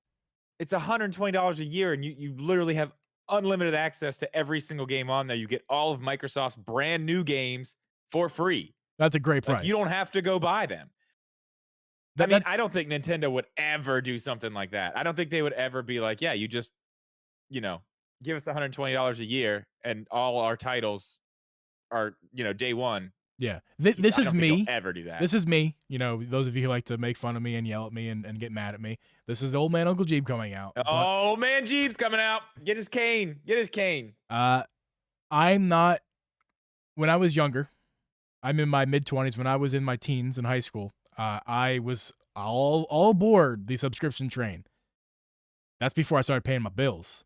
B: it's $120 a year, and you literally have unlimited access to every single game on there. You get all of Microsoft's brand new games for free.
A: That's a great price.
B: You don't have to go buy them. I don't think Nintendo would ever do something like that. I don't think they would ever be like, yeah, you just, give us $120 a year, and all our titles are, day one.
A: Yeah, this is me.
B: Ever do that?
A: This is me. Those of you who like to make fun of me and yell at me and get mad at me. This is old man Uncle Geeb coming out.
B: Oh man, Jeeb's coming out. Get his cane.
A: I'm not. When I was younger, I'm in my mid-20s. When I was in my teens in high school, I was all aboard the subscription train. That's before I started paying my bills.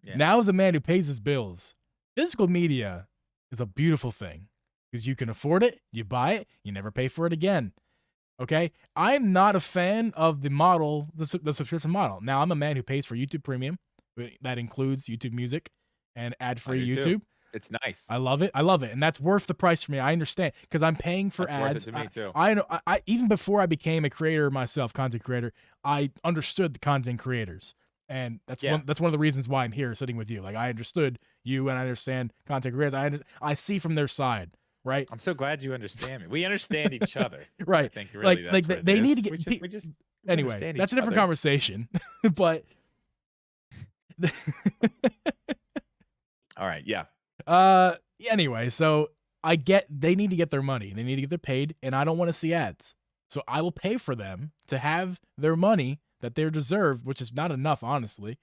A: Yeah. Now, as a man who pays his bills, physical media is a beautiful thing. Because you can afford it, you buy it, you never pay for it again. Okay? I'm not a fan of the model, the subscription model. Now, I'm a man who pays for YouTube Premium. That includes YouTube Music and ad-free YouTube.
B: Too. It's nice.
A: I love it. And that's worth the price for me. I understand. Because I'm paying for ads.
B: Worth it to me too.
A: I even before I became a creator myself, content creator, I understood the content creators. And that's one of the reasons why I'm here sitting with you. Like, I understood you and I understand content creators. I see from their side. Right.
B: I'm so glad you understand me. We understand each other.
A: Right.
B: I think really
A: like they need to get.
B: We just
A: anyway, that's a different conversation. But
B: all right. Yeah.
A: Anyway, so I get they need to get their money. They need to get their paid, and I don't want to see ads. So I will pay for them to have their money that they deserve, which is not enough, honestly.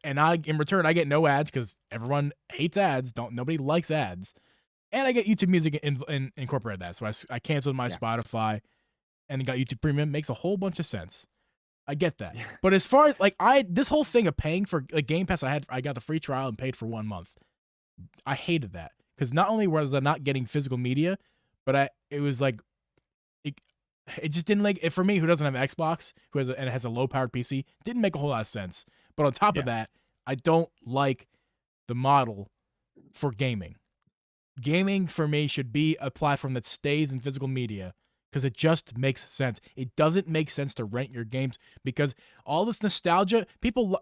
A: And in return, I get no ads because everyone hates ads. Nobody likes ads. And I get YouTube Music and incorporate that. So I canceled my Spotify and got YouTube Premium. Makes a whole bunch of sense. I get that. Yeah. But as far as this whole thing of paying for Game Pass, I got the free trial and paid for 1 month. I hated that because not only was I not getting physical media, but it was like it just didn't for me who doesn't have an Xbox and has a low powered PC, didn't make a whole lot of sense. But on top of that, I don't like the model for gaming. Gaming for me should be a platform that stays in physical media because it just makes sense. It doesn't make sense to rent your games because all this nostalgia,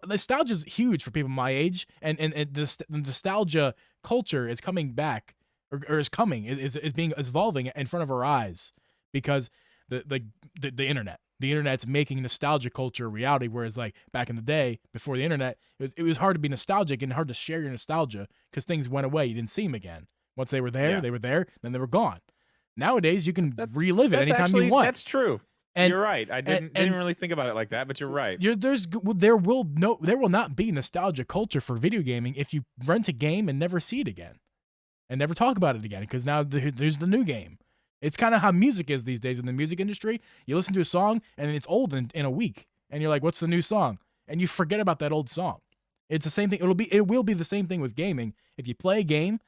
A: nostalgia is huge for people my age, and the nostalgia culture is coming back or is evolving in front of our eyes because the internet. the internet's making nostalgia culture a reality, whereas like back in the day before the internet, it was hard to be nostalgic and hard to share your nostalgia because things went away. You didn't see them again. Once they were there, then they were gone. Nowadays, you can relive it anytime you want.
B: That's true. And you're right. I didn't really think about it like that, but you're right.
A: There will not be nostalgia culture for video gaming if you rent a game and never see it again, and never talk about it again, because now there's the new game. It's kind of how music is these days in the music industry. You listen to a song and it's old in a week, and you're like, "What's the new song?" And you forget about that old song. It's the same thing. It will be the same thing with gaming. If you play a game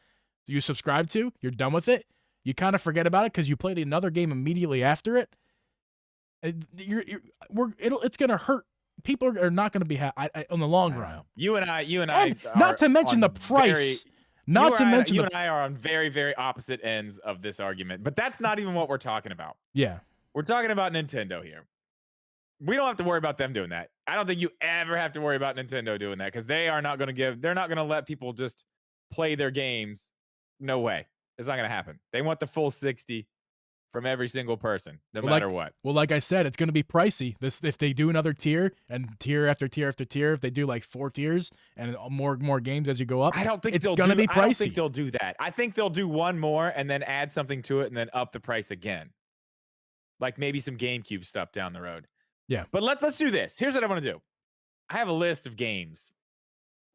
A: you subscribe to, you're done with it. You kind of forget about it because you played another game immediately after it. It's gonna hurt. People are not gonna be happy in the long run.
B: You and I.
A: Not to mention the price. You and
B: I are on very, very opposite ends of this argument, but that's not even what we're talking about.
A: Yeah,
B: we're talking about Nintendo here. We don't have to worry about them doing that. I don't think you ever have to worry about Nintendo doing that because they're not going to let people just play their games. No way. It's not going to happen. They want the full 60 from every single person, no matter what.
A: Well, like I said, it's going to be pricey. If they do another tier and tier after tier after tier, if they do like 4 tiers and more games as you go up,
B: I don't think
A: it's going to be pricey. I
B: don't think they'll do that. I think they'll do one more and then add something to it and then up the price again. Like maybe some GameCube stuff down the road.
A: Yeah.
B: But let's do this. Here's what I want to do. I have a list of games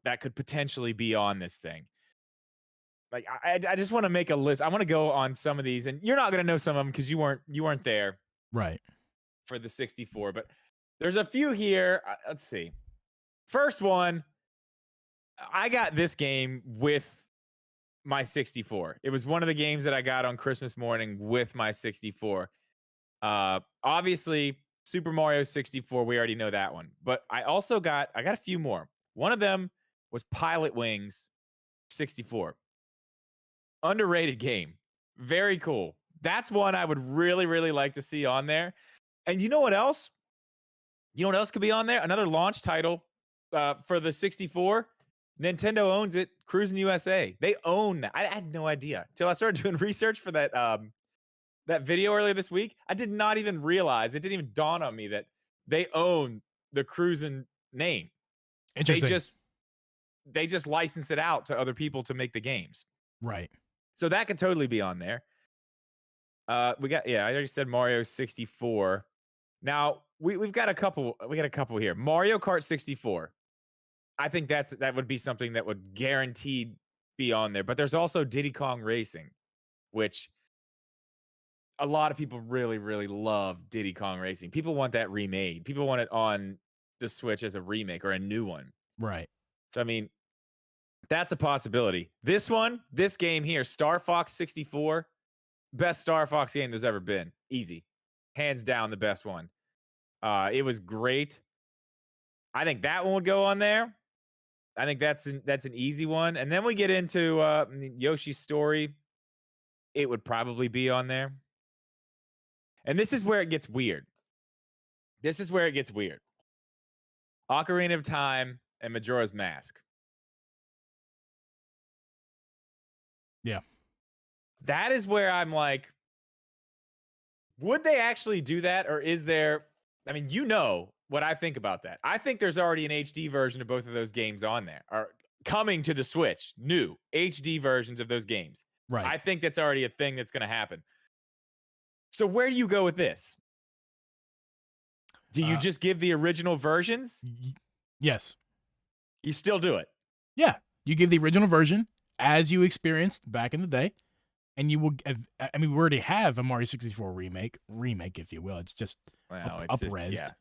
B: that could potentially be on this thing. Like I just want to make a list. I want to go on some of these, and you're not going to know some of them because you weren't there,
A: right,
B: for the 64. But there's a few here. Let's see. First one, I got this game with my 64. It was one of the games that I got on Christmas morning with my 64. Obviously, Super Mario 64. We already know that one, but I got a few more. One of them was Pilot Wings 64. Underrated game. Very cool. That's one I would really, really like to see on there. And you know what else? You know what else could be on there? Another launch title for the 64. Nintendo owns it. Cruis'n USA. They own that. I had no idea till I started doing research for that that video earlier this week. I did not even realize. It didn't even dawn on me that they own the Cruis'n name.
A: Interesting.
B: They just license it out to other people to make the games.
A: Right.
B: So that could totally be on there. I already said Mario 64. Now we've got a couple. We got a couple here. Mario Kart 64. I think that would be something that would guaranteed be on there. But there's also Diddy Kong Racing, which a lot of people really, really love Diddy Kong Racing. People want that remade. People want it on the Switch as a remake or a new one.
A: Right.
B: So I mean, that's a possibility. This game here, Star Fox 64, best Star Fox game there's ever been. Easy. Hands down the best one. It was great. I think that one would go on there. I think that's an easy one. And then we get into Yoshi's Story. It would probably be on there. And this is where it gets weird. Ocarina of Time and Majora's Mask.
A: Yeah.
B: That is where I'm like, would they actually do that? Or is there, I mean, you know what I think about that. I think there's already an HD version of both of those games on there, or coming to the Switch, new HD versions of those games.
A: Right.
B: I think that's already a thing that's going to happen. So where do you go with this? Do you just give the original versions?
A: Yes.
B: You still do it?
A: Yeah. You give the original version as you experienced back in the day, and you will. I mean, we already have a Mario 64 remake, if you will. It's just up-resed.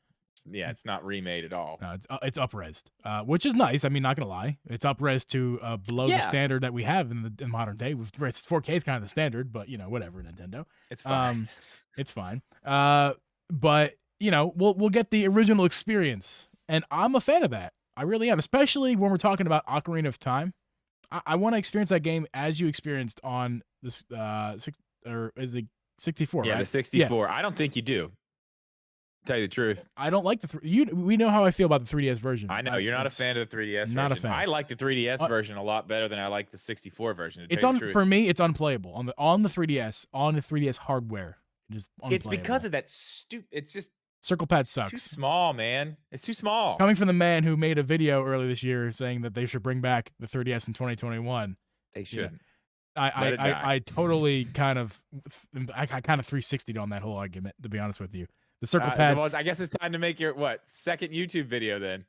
B: Yeah, it's not remade at all.
A: No, it's up-resed, which is nice. I mean, not gonna lie, it's up-resed to below the standard that we have in modern day. It's 4K is kind of the standard, but whatever, Nintendo.
B: It's fine.
A: It's fine. But we'll get the original experience, and I'm a fan of that. I really am, especially when we're talking about Ocarina of Time. I want to experience that game as you experienced on this is it 64?
B: Yeah,
A: right?
B: The 64. Yeah. I don't think you do. Tell you the truth,
A: I don't like we know how I feel about the 3DS version.
B: I know you're not a fan of the 3DS version.
A: Not a fan.
B: I like the 3DS version a lot better than I like the 64 version.
A: For me, it's unplayable on the 3DS hardware. It's
B: because of that stupid. It's just
A: Circle Pad
B: It's too
A: sucks.
B: small, man. It's too small.
A: Coming from the man who made a video early this year saying that they should bring back the 3DS in 2021.
B: They shouldn't.
A: I
B: Let it die.
A: I totally kind of I kind of 360'd on that whole argument, to be honest with you. The Circle Pad.
B: Well, I guess it's time to make your second YouTube video then.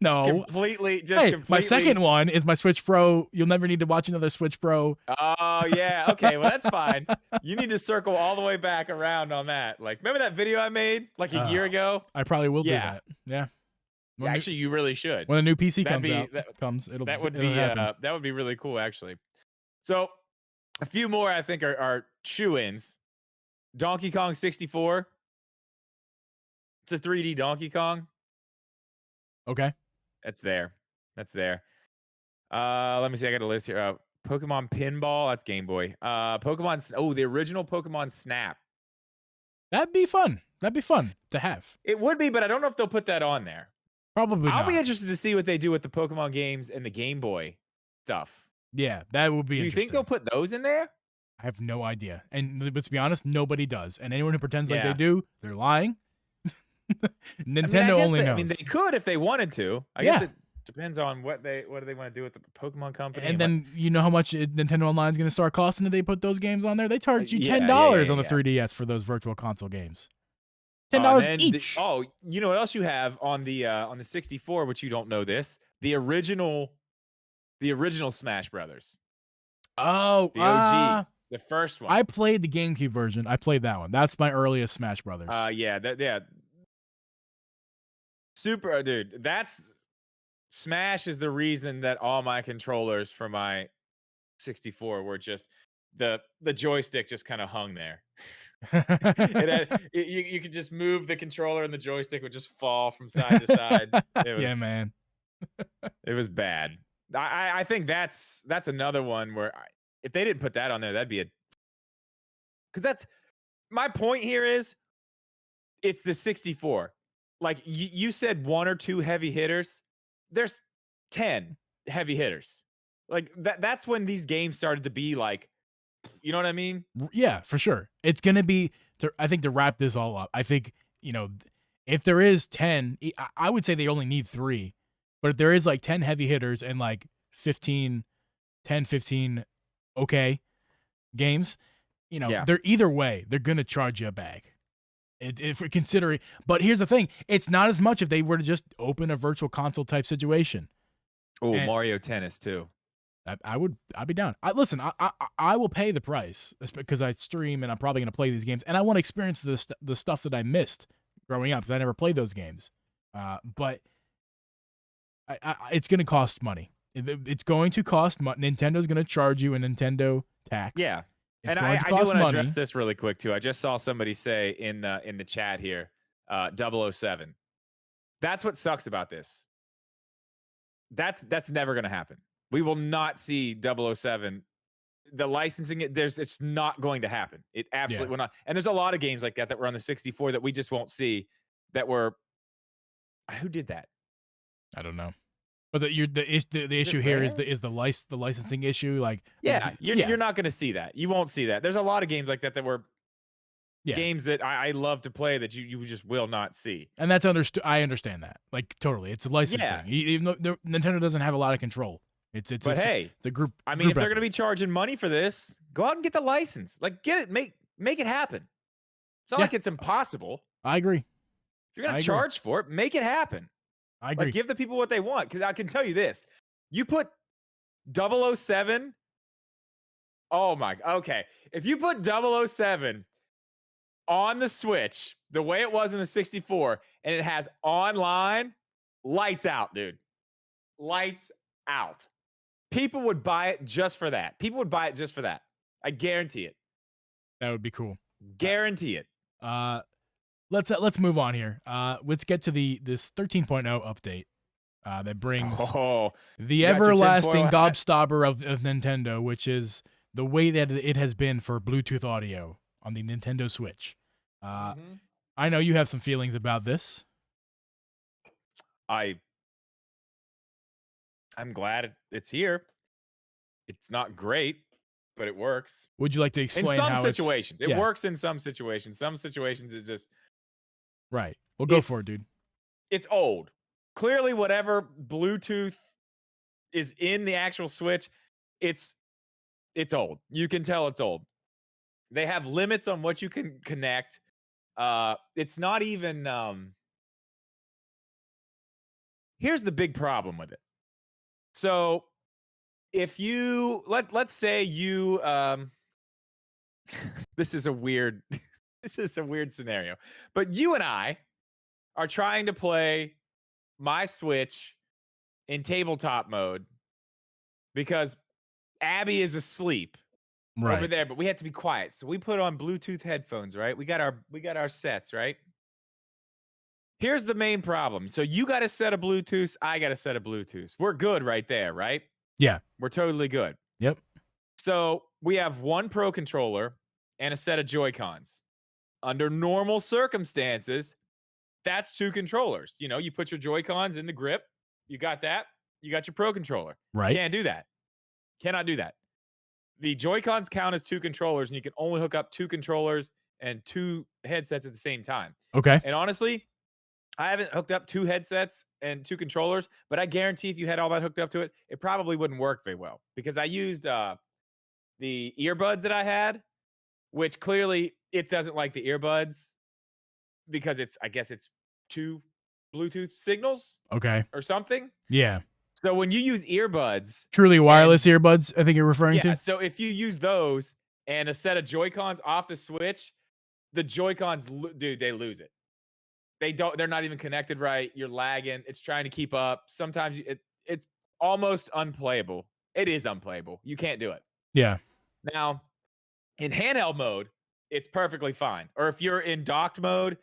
A: No.
B: Completely.
A: My second one is my Switch Pro. You'll never need to watch another Switch Pro.
B: Oh yeah. Okay. Well, that's fine. You need to circle all the way back around on that. Like, remember that video I made like a year ago?
A: I probably will do that. Yeah.
B: Yeah, actually, you really should.
A: When a new PC
B: that would be really cool, actually. So, a few more I think are shoe-ins. Donkey Kong 64. It's a 3D Donkey Kong.
A: Okay.
B: That's there. Let me see. I got a list here. Pokemon Pinball. That's Game Boy. Pokemon. Oh, the original Pokemon Snap.
A: That'd be fun. That'd be fun to have.
B: It would be, but I don't know if they'll put that on there.
A: Probably
B: I'll
A: not.
B: be interested to see what they do with the Pokemon games and the Game Boy stuff.
A: Yeah, that would be
B: Do you think they'll put those in there?
A: I have no idea. And let's be honest, nobody does. And anyone who pretends like they do, they're lying. Nintendo only knows.
B: I mean, they could if they wanted to. I guess it depends on what do they want to do with the Pokemon company.
A: And then you know how much Nintendo Online is going to start costing if they put those games on there? They charge you $10 on the 3DS for those virtual console games. $10 each.
B: You know what else you have on the 64, which you don't know this? The original Smash Brothers.
A: Oh,
B: the OG, the first one.
A: I played the GameCube version. I played that one. That's my earliest Smash Brothers.
B: Super, dude. That's Smash is the reason that all my controllers for my 64 were just the joystick just kind of hung there. You could just move the controller and the joystick would just fall from side to side.
A: Yeah, man.
B: It was bad. I think that's another one where if they didn't put that on there, that'd be because that's my point here is it's the 64. Like you said, one or two heavy hitters. There's 10 heavy hitters. Like that's when these games started to be like, you know what I mean?
A: Yeah, for sure. It's gonna be. I think to wrap this all up, I think if there is 10, I would say they only need 3. But if there is like 10 heavy hitters and like 15 okay games, they're either way, they're going to charge you a bag. If we're considering, but here's the thing, it's not as much if they were to just open a virtual console type situation.
B: Oh, Mario Tennis too.
A: I'd be down. Listen, I will pay the price because I stream and I'm probably going to play these games and I want to experience the stuff that I missed growing up because I never played those games. But it's going to cost money. It's going to cost money. Nintendo's going to charge you a Nintendo tax.
B: Yeah.
A: It's
B: and I do want to address this really quick too. I just saw somebody say in the chat here, 007. That's what sucks about this. That's never going to happen. We will not see 007. The licensing, it's not going to happen. It absolutely will not. And there's a lot of games like that were on the 64 that we just won't see. That were. Who did that?
A: I don't know. But the issue here is the licensing issue. Like
B: you're not going to see that. You won't see that. There's a lot of games like that were games that I love to play that you just will not see.
A: And that's understood. I understand that. Like totally, it's licensing. Yeah. Even though Nintendo doesn't have a lot of control. It's a group.
B: I mean, if they're going to be charging money for this, go out and get the license. Like get it, make it happen. It's not like it's impossible.
A: I agree.
B: If you're going to charge for it, make it happen.
A: I agree.
B: Like, give the people what they want. Because I can tell you this. You put 007. Oh, my. Okay. If you put 007 on the Switch, the way it was in the 64, and it has online, lights out, dude. Lights out. People would buy it just for that. I guarantee it.
A: That would be cool.
B: Guarantee it.
A: Let's move on here. Let's get to this 13.0 update that brings the everlasting gobstopper of Nintendo, which is the way that it has been for Bluetooth audio on the Nintendo Switch. I know you have some feelings about this.
B: I'm glad it's here. It's not great, but it works.
A: Would you like to explain
B: in some
A: how
B: situations? It works in some situations. Some situations it just
A: Right. Well, go for it, dude.
B: It's old. Clearly, whatever Bluetooth is in the actual Switch, it's old. You can tell it's old. They have limits on what you can connect. It's not even. Here's the big problem with it. So if you let's say you this is a weird this is a weird scenario, but you and I are trying to play my Switch in tabletop mode because Abby is asleep over
A: Right.
B: there, but we have to be quiet. So we put on Bluetooth headphones, right? We got our sets, right? Here's the main problem. So you got a set of Bluetooth, I got a set of Bluetooth. We're good right there, right?
A: Yeah.
B: We're totally good.
A: Yep.
B: So we have one Pro controller and a set of Joy-Cons. Under normal circumstances, that's 2 controllers. You know, you put your Joy-Cons in the grip, you got that, you got your Pro controller.
A: Right.
B: Can't do that. Cannot do that. The Joy-Cons count as 2 controllers, and you can only hook up 2 controllers and 2 headsets at the same time.
A: Okay.
B: And honestly, I haven't hooked up 2 headsets and 2 controllers, but I guarantee if you had all that hooked up to it, it probably wouldn't work very well because I used the earbuds that I had, which clearly it doesn't like the earbuds because I guess it's 2 Bluetooth signals
A: Okay.
B: or something.
A: Yeah.
B: So when you use earbuds,
A: Truly wireless earbuds, I think you're referring
B: yeah,
A: to.
B: so if you use those and a set of Joy-Cons off the Switch, the Joy-Cons, dude, they lose it. They're not even connected right. You're lagging. It's trying to keep up. Sometimes it's almost unplayable. It is unplayable. You can't do it.
A: Yeah.
B: Now, in handheld mode, it's perfectly fine. Or if you're in docked mode,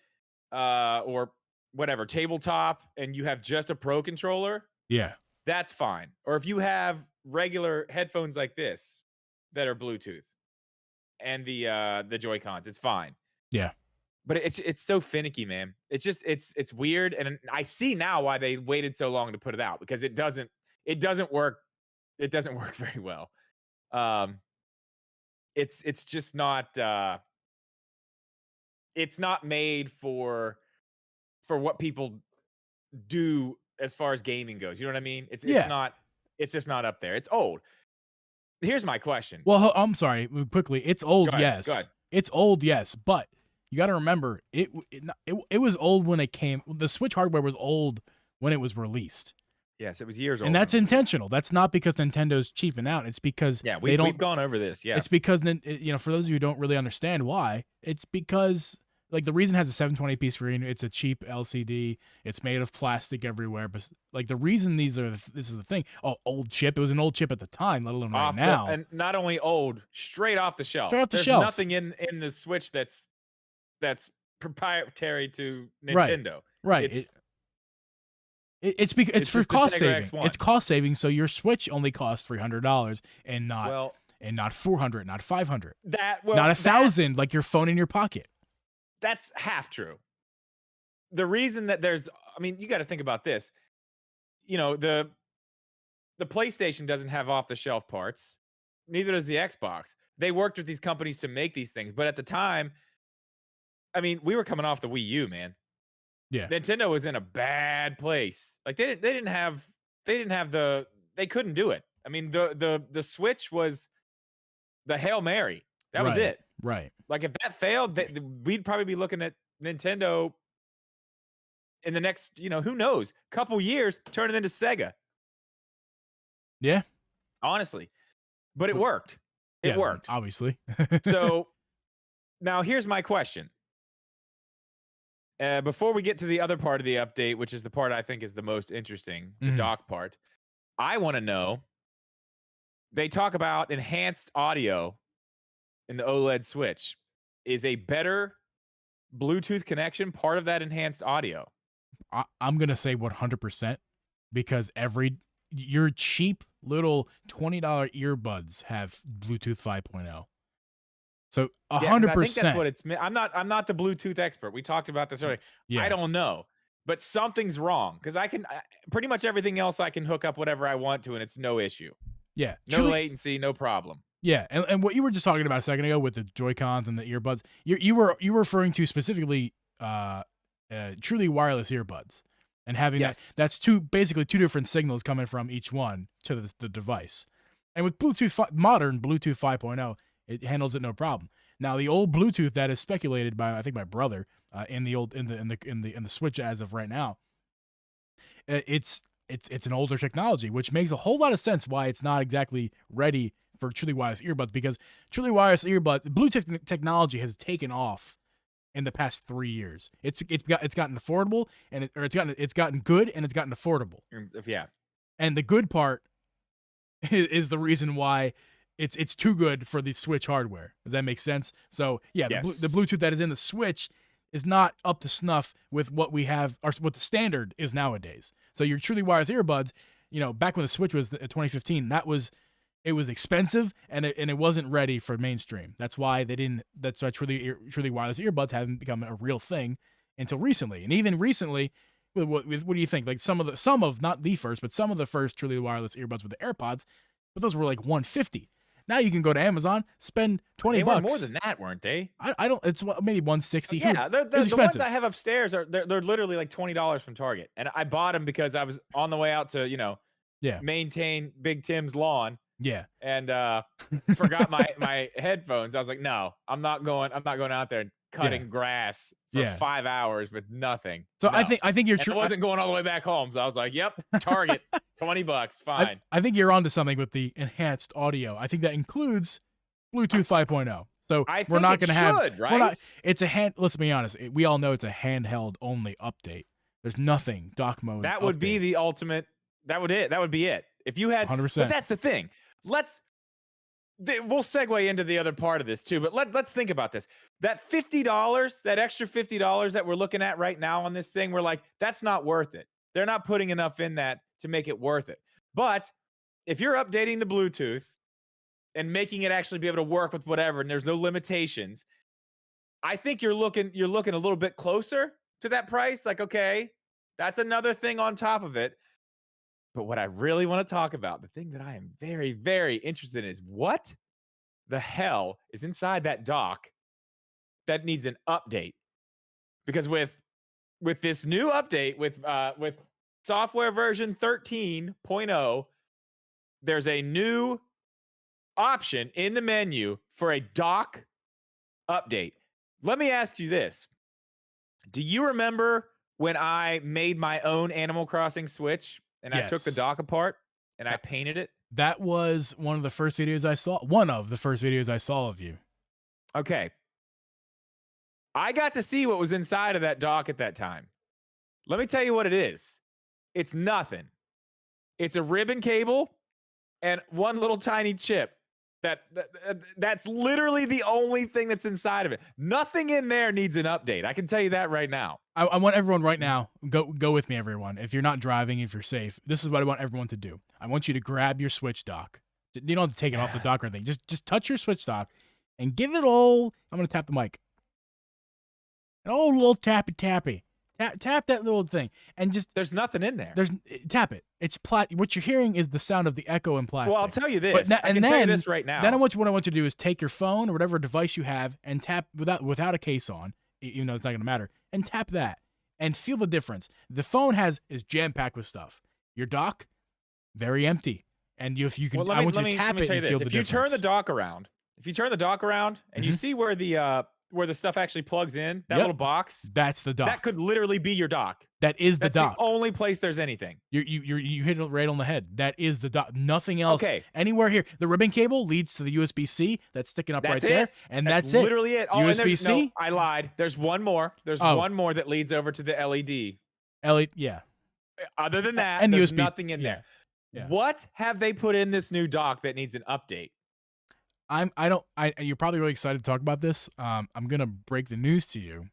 B: or whatever, tabletop, and you have just a Pro controller,
A: Yeah.
B: that's fine. Or if you have regular headphones like this that are Bluetooth and the Joy-Cons, it's fine.
A: Yeah.
B: But it's so finicky, man. It's just it's weird, and I see now why they waited so long to put it out because it doesn't work. It doesn't work very well. It's just not. It's not made for what people do as far as gaming goes. You know what I mean? It's
A: Yeah.
B: not. It's just not up there. It's old. Here's my question.
A: Well, I'm sorry. Quickly, it's old.
B: Go ahead,
A: Yes.
B: go ahead.
A: It's old. Yes, but you got to remember it was old when it came. The Switch hardware was old when it was released.
B: Yes, it was years old.
A: And that's intentional. That's not because Nintendo's cheaping out. It's because
B: we've gone over this. Yeah,
A: it's because for those of you who don't really understand why, it's because like the reason it has a 720p screen. It's a cheap LCD. It's made of plastic everywhere. But like the reason this is the thing. Oh, old chip. It was an old chip at the time, let alone right now.
B: And not only old, straight off the shelf.
A: Straight off the
B: There's
A: shelf.
B: nothing in the Switch that's proprietary to Nintendo.
A: Right. It's because it's for cost saving. It's cost saving, so your Switch only costs $300 and not $400, not $500, not $1,000 like your phone in your pocket.
B: That's half true. The reason that you got to think about this. You know, the PlayStation doesn't have off the shelf parts. Neither does the Xbox. They worked with these companies to make these things, but at the time, I mean, we were coming off the Wii U, man.
A: Yeah.
B: Nintendo was in a bad place. Like they couldn't do it. I mean, the Switch was the Hail Mary. That was it.
A: Right.
B: Like if that failed, we'd probably be looking at Nintendo in the next, who knows, couple years turning into Sega.
A: Yeah.
B: Honestly. But it worked. It worked.
A: Obviously.
B: So now here's my question. Before we get to the other part of the update, which is the part I think is the most interesting, the dock part, I want to know, they talk about enhanced audio in the OLED Switch. Is a better Bluetooth connection part of that enhanced audio?
A: I'm going to say 100% because your cheap little $20 earbuds have Bluetooth 5.0. So 100%.
B: I think that's what it's. I'm not the Bluetooth expert. We talked about this earlier. Yeah. I don't know, but something's wrong because I can pretty much everything else I can hook up whatever I want to, and it's no issue.
A: Yeah,
B: no latency, no problem.
A: Yeah, and what you were just talking about a second ago with the Joy-Cons and the earbuds, you were referring to specifically truly wireless earbuds, and having
B: Yes.
A: that's basically two different signals coming from each one to the device. And with modern Bluetooth 5.0, it handles it no problem. Now the old Bluetooth that is speculated by, I think, my brother, in the Switch as of right now, it's an older technology, which makes a whole lot of sense why it's not exactly ready for truly wireless earbuds, because truly wireless earbuds, Bluetooth technology has taken off in the past 3 years. It's gotten affordable, and it's gotten good, and it's gotten affordable.
B: Yeah.
A: And the good part is the reason why it's too good for the Switch hardware. Does that make sense? So yeah,
B: Yes.
A: the Bluetooth that is in the Switch is not up to snuff with what we have, or what the standard is nowadays. So your truly wireless earbuds, back when the Switch was 2015, it was expensive, and it wasn't ready for mainstream. That's why truly wireless earbuds haven't become a real thing until recently. And even recently, what do you think? Like some of not the first, but some of the first truly wireless earbuds with the AirPods, but those were like $150. Now you can go to Amazon, spend $20.
B: They were more than that, weren't they?
A: I don't. It's maybe $160.
B: Yeah, the
A: It's
B: ones
A: expensive.
B: I have upstairs they're literally like $20 from Target, and I bought them because I was on the way out to
A: Yeah,
B: maintain Big Tim's lawn,
A: yeah.
B: and forgot my headphones. I was like, no, I'm not going out there and cutting grass for 5 hours with nothing.
A: So
B: no.
A: I think you're
B: true. I wasn't going all the way back home, so I was like, yep, Target, $20, fine.
A: I think you're onto something with the enhanced audio. I think that includes Bluetooth 5.0. So we're not going to have,
B: right?
A: It's a let's be honest. We all know it's a handheld only update. There's nothing dock mode.
B: That would be the ultimate. That would be it. If you had,
A: 100%.
B: But that's the thing. We'll segue into the other part of this too, but let's think about this. That $50, that extra $50 that we're looking at right now on this thing, we're like, that's not worth it. They're not putting enough in that to make it worth it. But if you're updating the Bluetooth and making it actually be able to work with whatever, and there's no limitations, I think you're looking a little bit closer to that price. Like, okay, that's another thing on top of it. But what I really want to talk about, the thing that I am very, very interested in, is what the hell is inside that dock that needs an update? Because with this new update, with software version 13.0, there's a new option in the menu for a dock update. Let me ask you this. Do you remember when I made my own Animal Crossing Switch? And I took the dock apart and I painted it?
A: That was one of the first videos I saw. One of the first videos I saw of you.
B: Okay. I got to see what was inside of that dock at that time. Let me tell you what it is. It's nothing. It's a ribbon cable and one little tiny chip. That's literally the only thing that's inside of it. Nothing in there needs an update. I can tell you that right now.
A: I want everyone right now, go with me, everyone. If you're not driving, if you're safe, this is what I want everyone to do. I want you to grab your Switch dock. You don't have to take it off the dock or anything. Just touch your Switch dock and give it all. I'm gonna tap the mic. An old little tappy. Tap that little thing, and just
B: there's nothing in there.
A: Tap it. It's what you're hearing is the sound of the echo in plastic.
B: Well, I'll tell you this. I can tell you this right now.
A: Then what I want you to do is take your phone or whatever device you have and tap without a case on, even though it's not going to matter, and tap that and feel the difference. The phone is jam packed with stuff. Your dock, very empty. And if you can, I want you to tap it and feel the difference.
B: If you turn the dock around, and you see where the stuff actually plugs in, that little box,
A: that's the dock.
B: That could literally be your dock.
A: That is the dock.
B: The only place there's anything.
A: You hit it right on the head. That is the dock. Nothing else.
B: Okay.
A: Anywhere here. The ribbon cable leads to the USB-C that's sticking up right there, and that's
B: literally it. Oh,
A: USB-C.
B: No, I lied. There's one more. There's one more that leads over to the LED.
A: Yeah.
B: Other than that,
A: and
B: there's
A: USB.
B: nothing in there. Yeah. What have they put in this new dock that needs an update?
A: You're probably really excited to talk about this. I'm gonna break the news to you.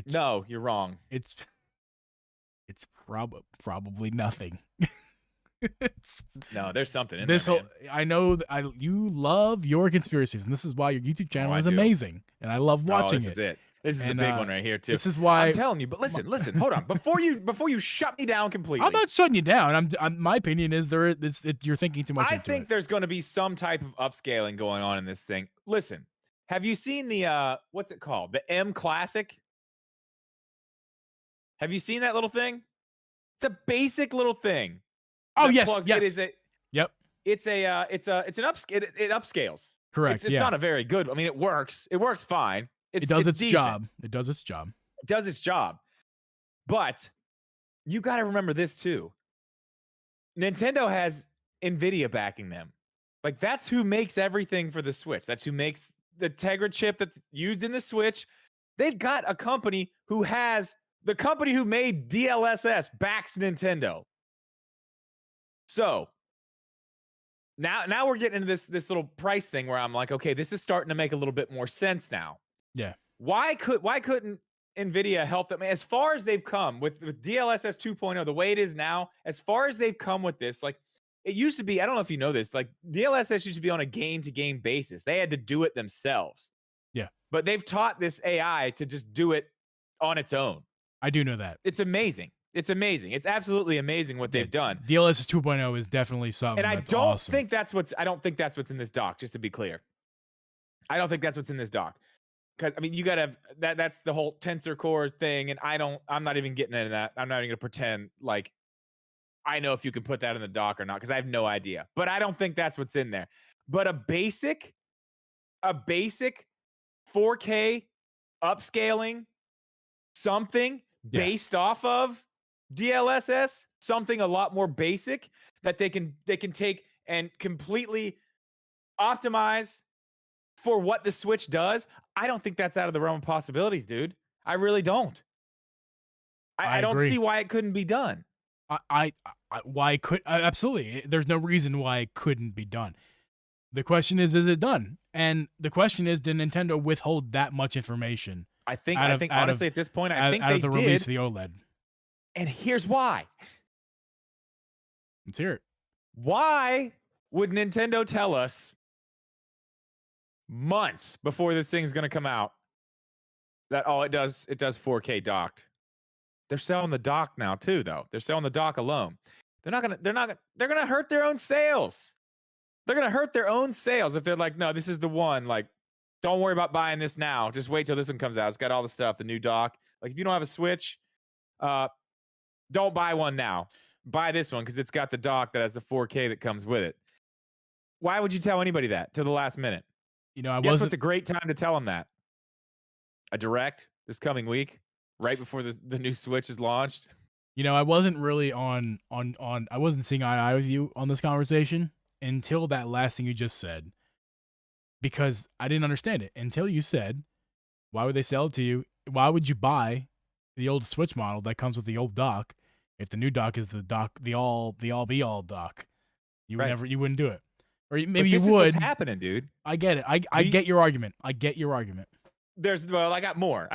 B: No, you're wrong.
A: It's probably nothing.
B: No, there's something in
A: this
B: there.
A: I know that you love your conspiracies, and this is why your YouTube channel is amazing, and I love watching
B: This is it. This is a big one right here too.
A: This is why
B: I'm telling you. But listen, hold on. Before you shut me down completely.
A: I'm not shutting you down. My opinion is you're thinking too much.
B: I think there's going to be some type of upscaling going on in this thing. Listen, have you seen the what's it called? The M Classic. Have you seen that little thing? It's a basic little thing
A: Oh,
B: that
A: yes,
B: plugs. It is
A: yes.
B: a.
A: Yep.
B: It's an it upscales.
A: Correct.
B: It's
A: Yeah.
B: not a very good. I mean, it works. It works fine.
A: It
B: It's
A: does
B: it's
A: its
B: decent.
A: job. It does its job.
B: It does its job. But you got to remember this too. Nintendo has Nvidia backing them. Like that's who makes everything for the Switch. That's who makes the Tegra chip that's used in the Switch. They've got a company who has the company who made DLSS backs Nintendo. So now we're getting into this little price thing where I'm like, okay, this is starting to make a little bit more sense now.
A: Yeah.
B: Why couldn't Nvidia help them as far as they've come with DLSS 2.0 the way it is now? As far as they've come with this, like it used to be, I don't know if you know this, like DLSS used to be on a game to game basis. They had to do it themselves.
A: Yeah.
B: But they've taught this AI to just do it on its own.
A: I do know that.
B: It's amazing. It's amazing. It's absolutely amazing what they've done.
A: DLSS 2.0 is definitely something
B: And
A: that's awesome.
B: I don't think that's what's in this doc, just to be clear. I don't think that's what's in this doc. Because I mean, you gotta have that's the whole tensor core thing, and I'm not even getting into that. I'm not even gonna pretend like I know if you can put that in the doc or not, because I have no idea. But I don't think that's what's in there. But a basic 4K upscaling something based off of DLSS, something a lot more basic that they can take and completely optimize for what the Switch does. I don't think that's out of the realm of possibilities, dude. I really don't. I don't
A: agree.
B: see why it couldn't be done.
A: Why could absolutely? There's no reason why it couldn't be done. The question is it done? And the question is, did Nintendo withhold that much information?
B: I think honestly at this point, I think
A: out
B: they
A: of the
B: did.
A: release of the OLED.
B: And here's why.
A: Let's hear it.
B: Why would Nintendo tell us months before this thing's going to come out that it does 4K docked? They're selling the dock now too, though. They're selling the dock alone. They're gonna hurt their own sales. They're gonna hurt their own sales if they're like, no, this is the one. Like, don't worry about buying this now. Just wait till this one comes out. It's got all the stuff, the new dock. Like, if you don't have a Switch, don't buy one now. Buy this one because it's got the dock that has the 4K that comes with it. Why would you tell anybody that till the last minute?
A: You know,
B: Guess what's a great time to tell them that? A direct this coming week, right before the new Switch is launched.
A: You know, I wasn't really on I wasn't seeing eye to eye with you on this conversation until that last thing you just said. Because I didn't understand it until you said, why would they sell it to you? Why would you buy the old Switch model that comes with the old dock if the new dock is the all be all dock? You would you wouldn't do it. Or maybe you would.
B: This is what's happening, dude.
A: I get it. I get your argument. I get your argument.
B: I got more.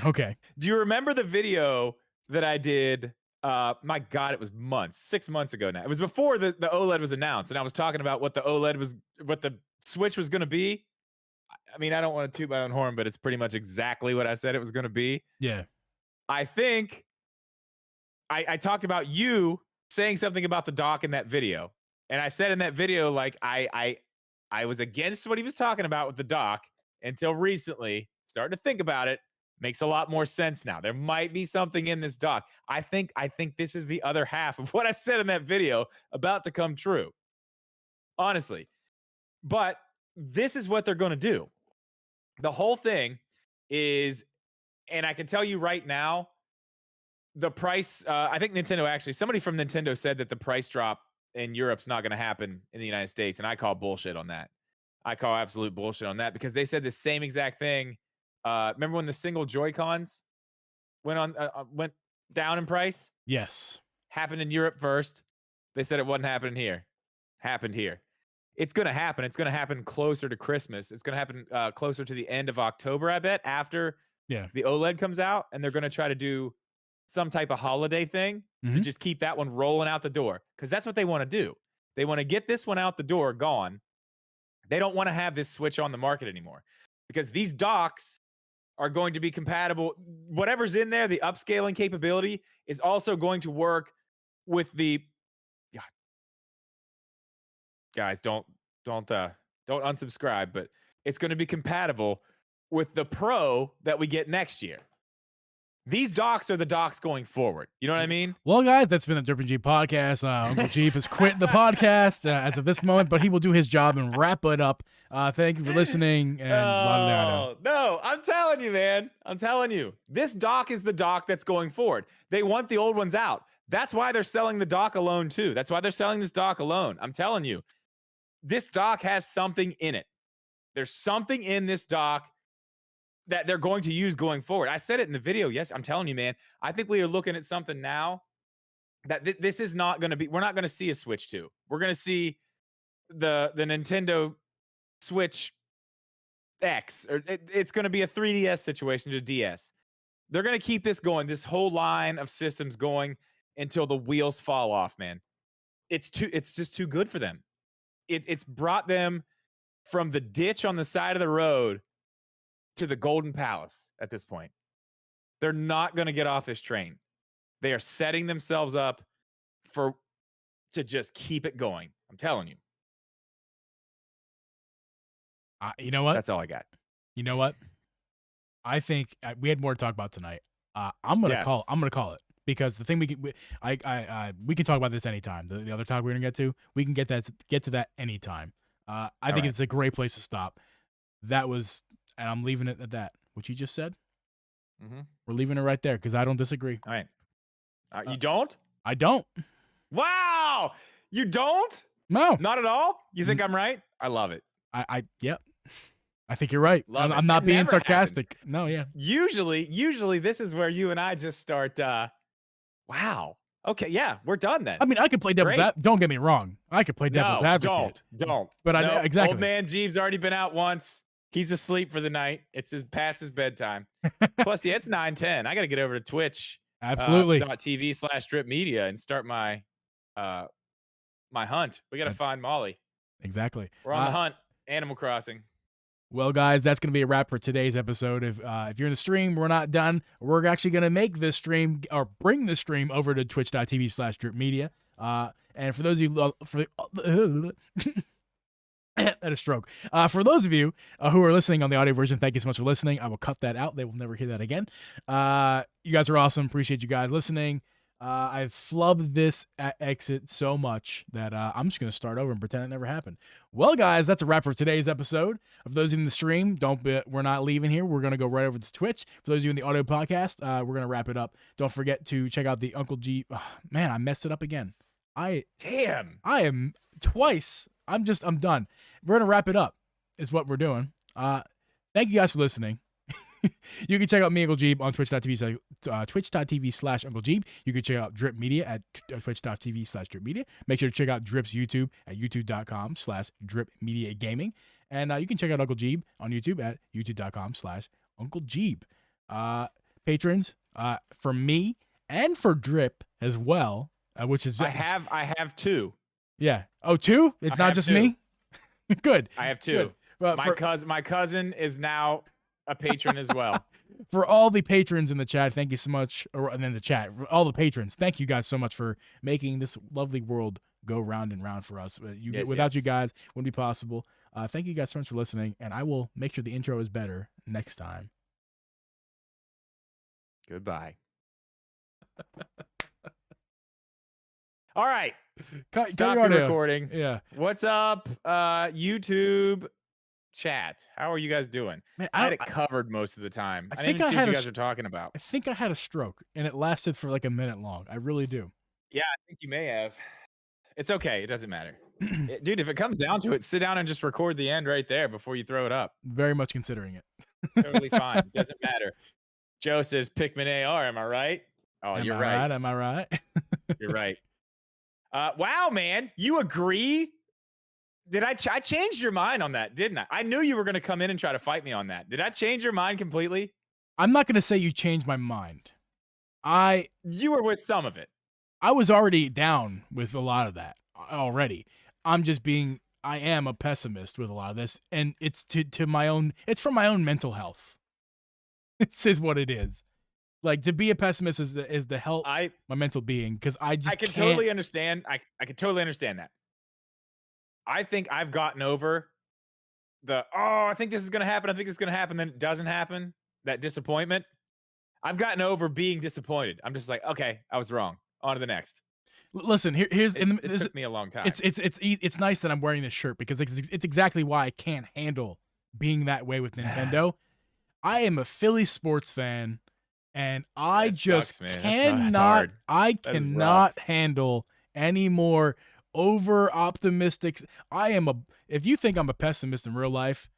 A: Okay.
B: Do you remember the video that I did? My God, it was months, 6 months ago now. It was before the OLED was announced, and I was talking about what the Switch was going to be. I mean, I don't want to toot my own horn, but it's pretty much exactly what I said it was going to be.
A: Yeah.
B: I think I talked about you saying something about the dock in that video, and I said in that video, like I was against what he was talking about with the dock until recently. Starting to think about it. Makes a lot more sense now. There might be something in this dock. I think this is the other half of what I said in that video about to come true. Honestly. But this is what they're going to do. The whole thing is, and I can tell you right now, the price, I think somebody from Nintendo said that the price drop in Europe's not going to happen in the United States. And I call bullshit on that. I call absolute bullshit on that because they said the same exact thing. Remember when the single Joy-Cons went down in price?
A: Yes.
B: Happened in Europe first. They said it wasn't happening here. Happened here. It's going to happen. It's going to happen closer to Christmas. It's going to happen closer to the end of October, I bet, after the OLED comes out. And they're going to try to do some type of holiday thing to just keep that one rolling out the door. Because that's what they want to do. They want to get this one out the door, gone. They don't want to have this Switch on the market anymore. Because these docks are going to be compatible. Whatever's in there, the upscaling capability is also going to work with the guys. Don't unsubscribe, but it's going to be compatible with the Pro that we get next year. These docks are the docks going forward. You know what I mean?
A: Well, guys, that's been the Drip and Jeep podcast. Uncle Jeep has quit the podcast as of this moment, but he will do his job and wrap it up. Thank you for listening. And
B: oh, no, I'm telling you, man. I'm telling you. This dock is the dock that's going forward. They want the old ones out. That's why they're selling the dock alone, too. That's why they're selling this dock alone. I'm telling you. This dock has something in it. There's something in this dock that they're going to use going forward. I said it in the video. Yes, I'm telling you, man. I think we are looking at something now that this is not going to be. We're not going to see a Switch 2. We're going to see the Nintendo Switch X, or it's going to be a 3DS situation to DS. They're going to keep this going, this whole line of systems going until the wheels fall off, man. It's just too good for them. It's brought them from the ditch on the side of the road to the Golden Palace at this point. They're not going to get off this train. They are setting themselves up to just keep it going. I'm telling you.
A: you know what?
B: That's all I got.
A: You know what? I think we had more to talk about tonight. I'm gonna call it because the thing we can talk about this anytime. The other topic we're gonna get to, we can get to that anytime. I think it's a great place to stop. That was, and I'm leaving it at that. What you just said, we're leaving it right there because I don't disagree.
B: All right. You don't?
A: I don't.
B: Wow. You don't?
A: No.
B: Not at all? You think I'm right? I love it.
A: Yep. I think you're right. I'm not being sarcastic.
B: Happens.
A: No, yeah.
B: Usually this is where you and I just start, wow. Okay, yeah, we're done then.
A: I mean, I could play devil's advocate. Don't get me wrong. I could play devil's advocate.
B: Don't.
A: But exactly.
B: Old man Geeb's already been out once. He's asleep for the night. It's past his bedtime. Plus, yeah, it's 9:10. I got to get over to Twitch.
A: Absolutely.
B: .tv/Drip Media and start my my hunt. We got to find Molly.
A: Exactly.
B: We're on the hunt. Animal Crossing.
A: Well, guys, that's going to be a wrap for today's episode. If you're in the stream, we're not done. We're actually going to make this stream or bring the stream over to twitch.tv/Drip Media. And for those of you that a stroke. For those of you who are listening on the audio version, thank you so much for listening. I will cut that out. They will never hear that again. You guys are awesome. Appreciate you guys listening. I've flubbed this exit so much that I'm just going to start over and pretend it never happened. Well, guys, that's a wrap for today's episode. For those in the stream, we're not leaving here. We're going to go right over to Twitch. For those of you in the audio podcast, we're going to wrap it up. Don't forget to check out the Uncle G. Oh, man, I messed it up again. I am twice. I'm done. We're going to wrap it up is what we're doing. Thank you guys for listening. You can check out me, Uncle Geeb, on twitch.tv/Uncle Geeb. You can check out Drip Media at twitch.tv/Drip Media. Make sure to check out Drip's YouTube at youtube.com/Drip Media Gaming. And you can check out Uncle Geeb on YouTube at youtube.com/Uncle Geeb. Patrons, for me and for Drip as well, which is
B: I have two.
A: Yeah. Oh, two? It's not just me? Good.
B: I have two.
A: Well,
B: my cousin is now a patron as well.
A: For all the patrons in the chat, thank you so much. And then the chat, all the patrons, thank you guys so much for making this lovely world go round and round for us. Without you guys, it wouldn't be possible. Thank you guys so much for listening, and I will make sure the intro is better next time.
B: Goodbye. All right.
A: Stop
B: your recording.
A: Yeah.
B: What's up, YouTube chat? How are you guys doing?
A: Man,
B: I had it covered most of the time. I didn't see what you guys are talking about.
A: I think I had a stroke, and it lasted for like a minute long. I really do.
B: Yeah, I think you may have. It's okay. It doesn't matter. Dude, if it comes down to it, sit down and just record the end right there before you throw it up.
A: Very much considering it.
B: Totally fine. Doesn't matter. Joe says Pikmin AR. Am I right? Oh, you're right.
A: Am I right?
B: You're right. Wow, man. You agree? I changed your mind on that, didn't I? I knew you were going to come in and try to fight me on that. Did I change your mind completely?
A: I'm not going to say you changed my mind.
B: You were with some of it.
A: I was already down with a lot of that already. I am a pessimist with a lot of this, and it's to my own, it's for my own mental health. This is what it is. Like, to be a pessimist is to help my mental being, because I can
B: totally understand. I can totally understand that. I think I've gotten over I think this is going to happen. I think it's going to happen. Then it doesn't happen. That disappointment. I've gotten over being disappointed. I'm just like, okay, I was wrong. On to the next.
A: Listen, here's
B: It took me a long time.
A: It's nice that I'm wearing this shirt because it's exactly why I can't handle being that way with Nintendo. I am a Philly sports fan, and I just cannot handle any more over optimistic. If you think I'm a pessimist in real life,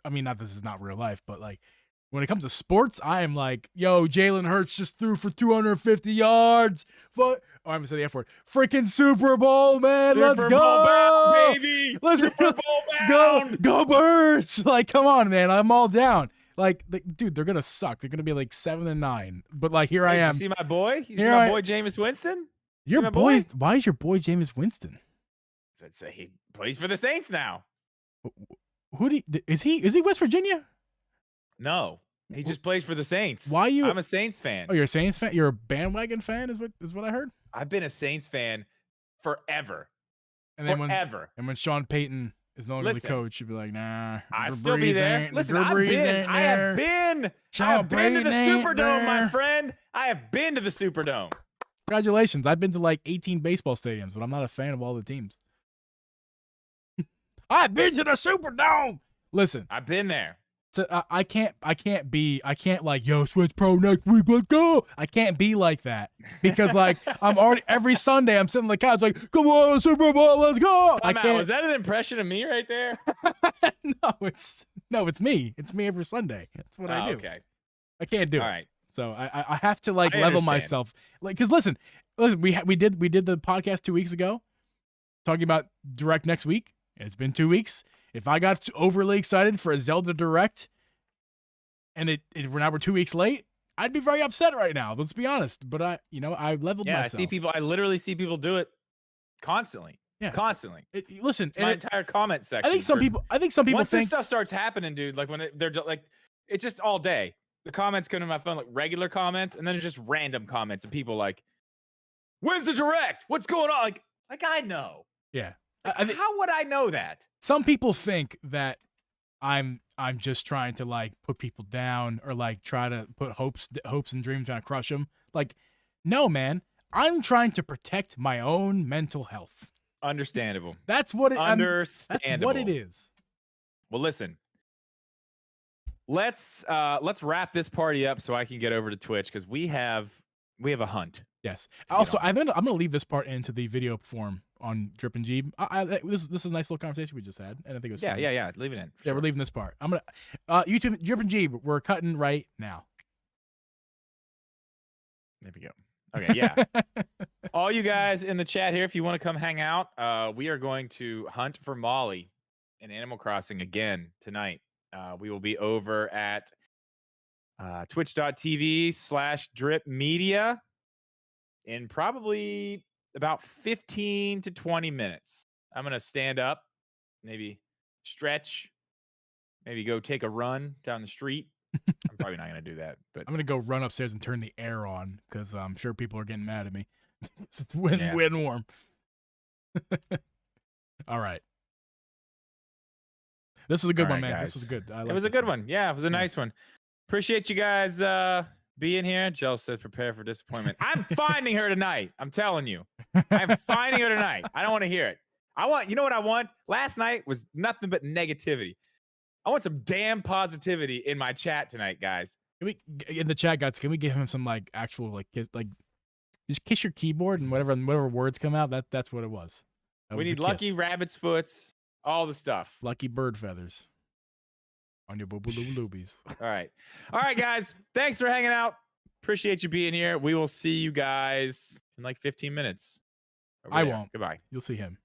A: I mean, not this is not real life, but like when it comes to sports, I am like, yo, Jalen Hurts just threw for 250 yards. Oh, I'm gonna say the F word. Freaking Super Bowl, man. Let's go,
B: bound, baby.
A: Listen,
B: Super Bowl bound.
A: go Birds. Like, come on, man. I'm all down. Like, dude, they're gonna suck. They're gonna be like 7-9. But like, here I am.
B: You see my boy? You see my boy Jameis Winston?
A: Your boy? Why is your boy Jameis Winston?
B: He plays for the Saints now.
A: Is he West Virginia?
B: No, he just plays for the Saints.
A: Why you?
B: I'm a Saints fan.
A: Oh, you're a Saints fan? You're a bandwagon fan? Is what I heard.
B: I've been a Saints fan forever.
A: And then
B: forever.
A: When Sean Payton is no longer the coach, you'd be like, nah.
B: I'd still be there. Listen, I have been to the Superdome, my friend. I have been to the Superdome.
A: Congratulations. I've been to like 18 baseball stadiums, but I'm not a fan of all the teams. I've been to the Superdome. Listen,
B: I've been there.
A: So I can't like, yo, Switch Pro next week, let's go. I can't be like that because like I'm already every Sunday I'm sitting on the couch like, come on, Super Bowl, let's go. I can't.
B: Was that an impression of me right there?
A: No, it's me. It's me every Sunday. That's what I do.
B: Okay.
A: I can't do it.
B: All right.
A: So I have to like level myself. Like, cause listen, we did the podcast 2 weeks ago talking about Direct next week. It's been 2 weeks. If I got overly excited for a Zelda Direct and we're 2 weeks late, I'd be very upset right now. Let's be honest. But I leveled myself.
B: I literally see people do it constantly. Yeah. Constantly.
A: Listen,
B: it's my entire comment section.
A: I think some people
B: once this stuff starts happening, dude, like when they're like, it's just all day. The comments come to my phone, like regular comments, and then it's just random comments of people like, when's the Direct? What's going on? Like I know.
A: Yeah.
B: How would I know that?
A: Some people think that I'm just trying to like put people down or like try to put hopes and dreams, trying to crush them. Like, no, man, I'm trying to protect my own mental health.
B: Understandable.
A: That's what it.
B: Understandable.
A: That's what it is.
B: Well, listen. Let's wrap this party up so I can get over to Twitch because we have a hunt.
A: Yes. Also, I'm gonna leave this part into the video form on Drip and Geeb. This is a nice little conversation we just had, and I think it was fun.
B: Yeah. Leave it in.
A: Yeah, we're leaving this part. I'm gonna YouTube Drip and Geeb. We're cutting right now.
B: There we go. Okay, yeah. All you guys in the chat here, if you want to come hang out, we are going to hunt for Molly in Animal Crossing again tonight. We will be over at twitch.tv/drip media in probably about 15 to 20 minutes. I'm going to stand up, maybe stretch, maybe go take a run down the street. I'm probably not going to do that, but
A: I'm going to go run upstairs and turn the air on because I'm sure people are getting mad at me. It's wind warm. All right. This is a good one, man. Guys. This was good.
B: It was a good one. Yeah, it was a nice one. Appreciate you guys being here. Jill says prepare for disappointment. I'm finding her tonight. I'm telling you. I'm finding her tonight. I don't want to hear it. You know what I want? Last night was nothing but negativity. I want some damn positivity in my chat tonight, guys.
A: In the chat, guys, can we give him some like actual just kiss your keyboard and whatever words come out? That's what it was.
B: We need lucky rabbit's foots, all the stuff.
A: Lucky bird feathers on your boo-boo-loobies.
B: All right, guys. Thanks for hanging out. Appreciate you being here. We will see you guys in like 15 minutes.
A: I won't.
B: Goodbye.
A: You'll see him.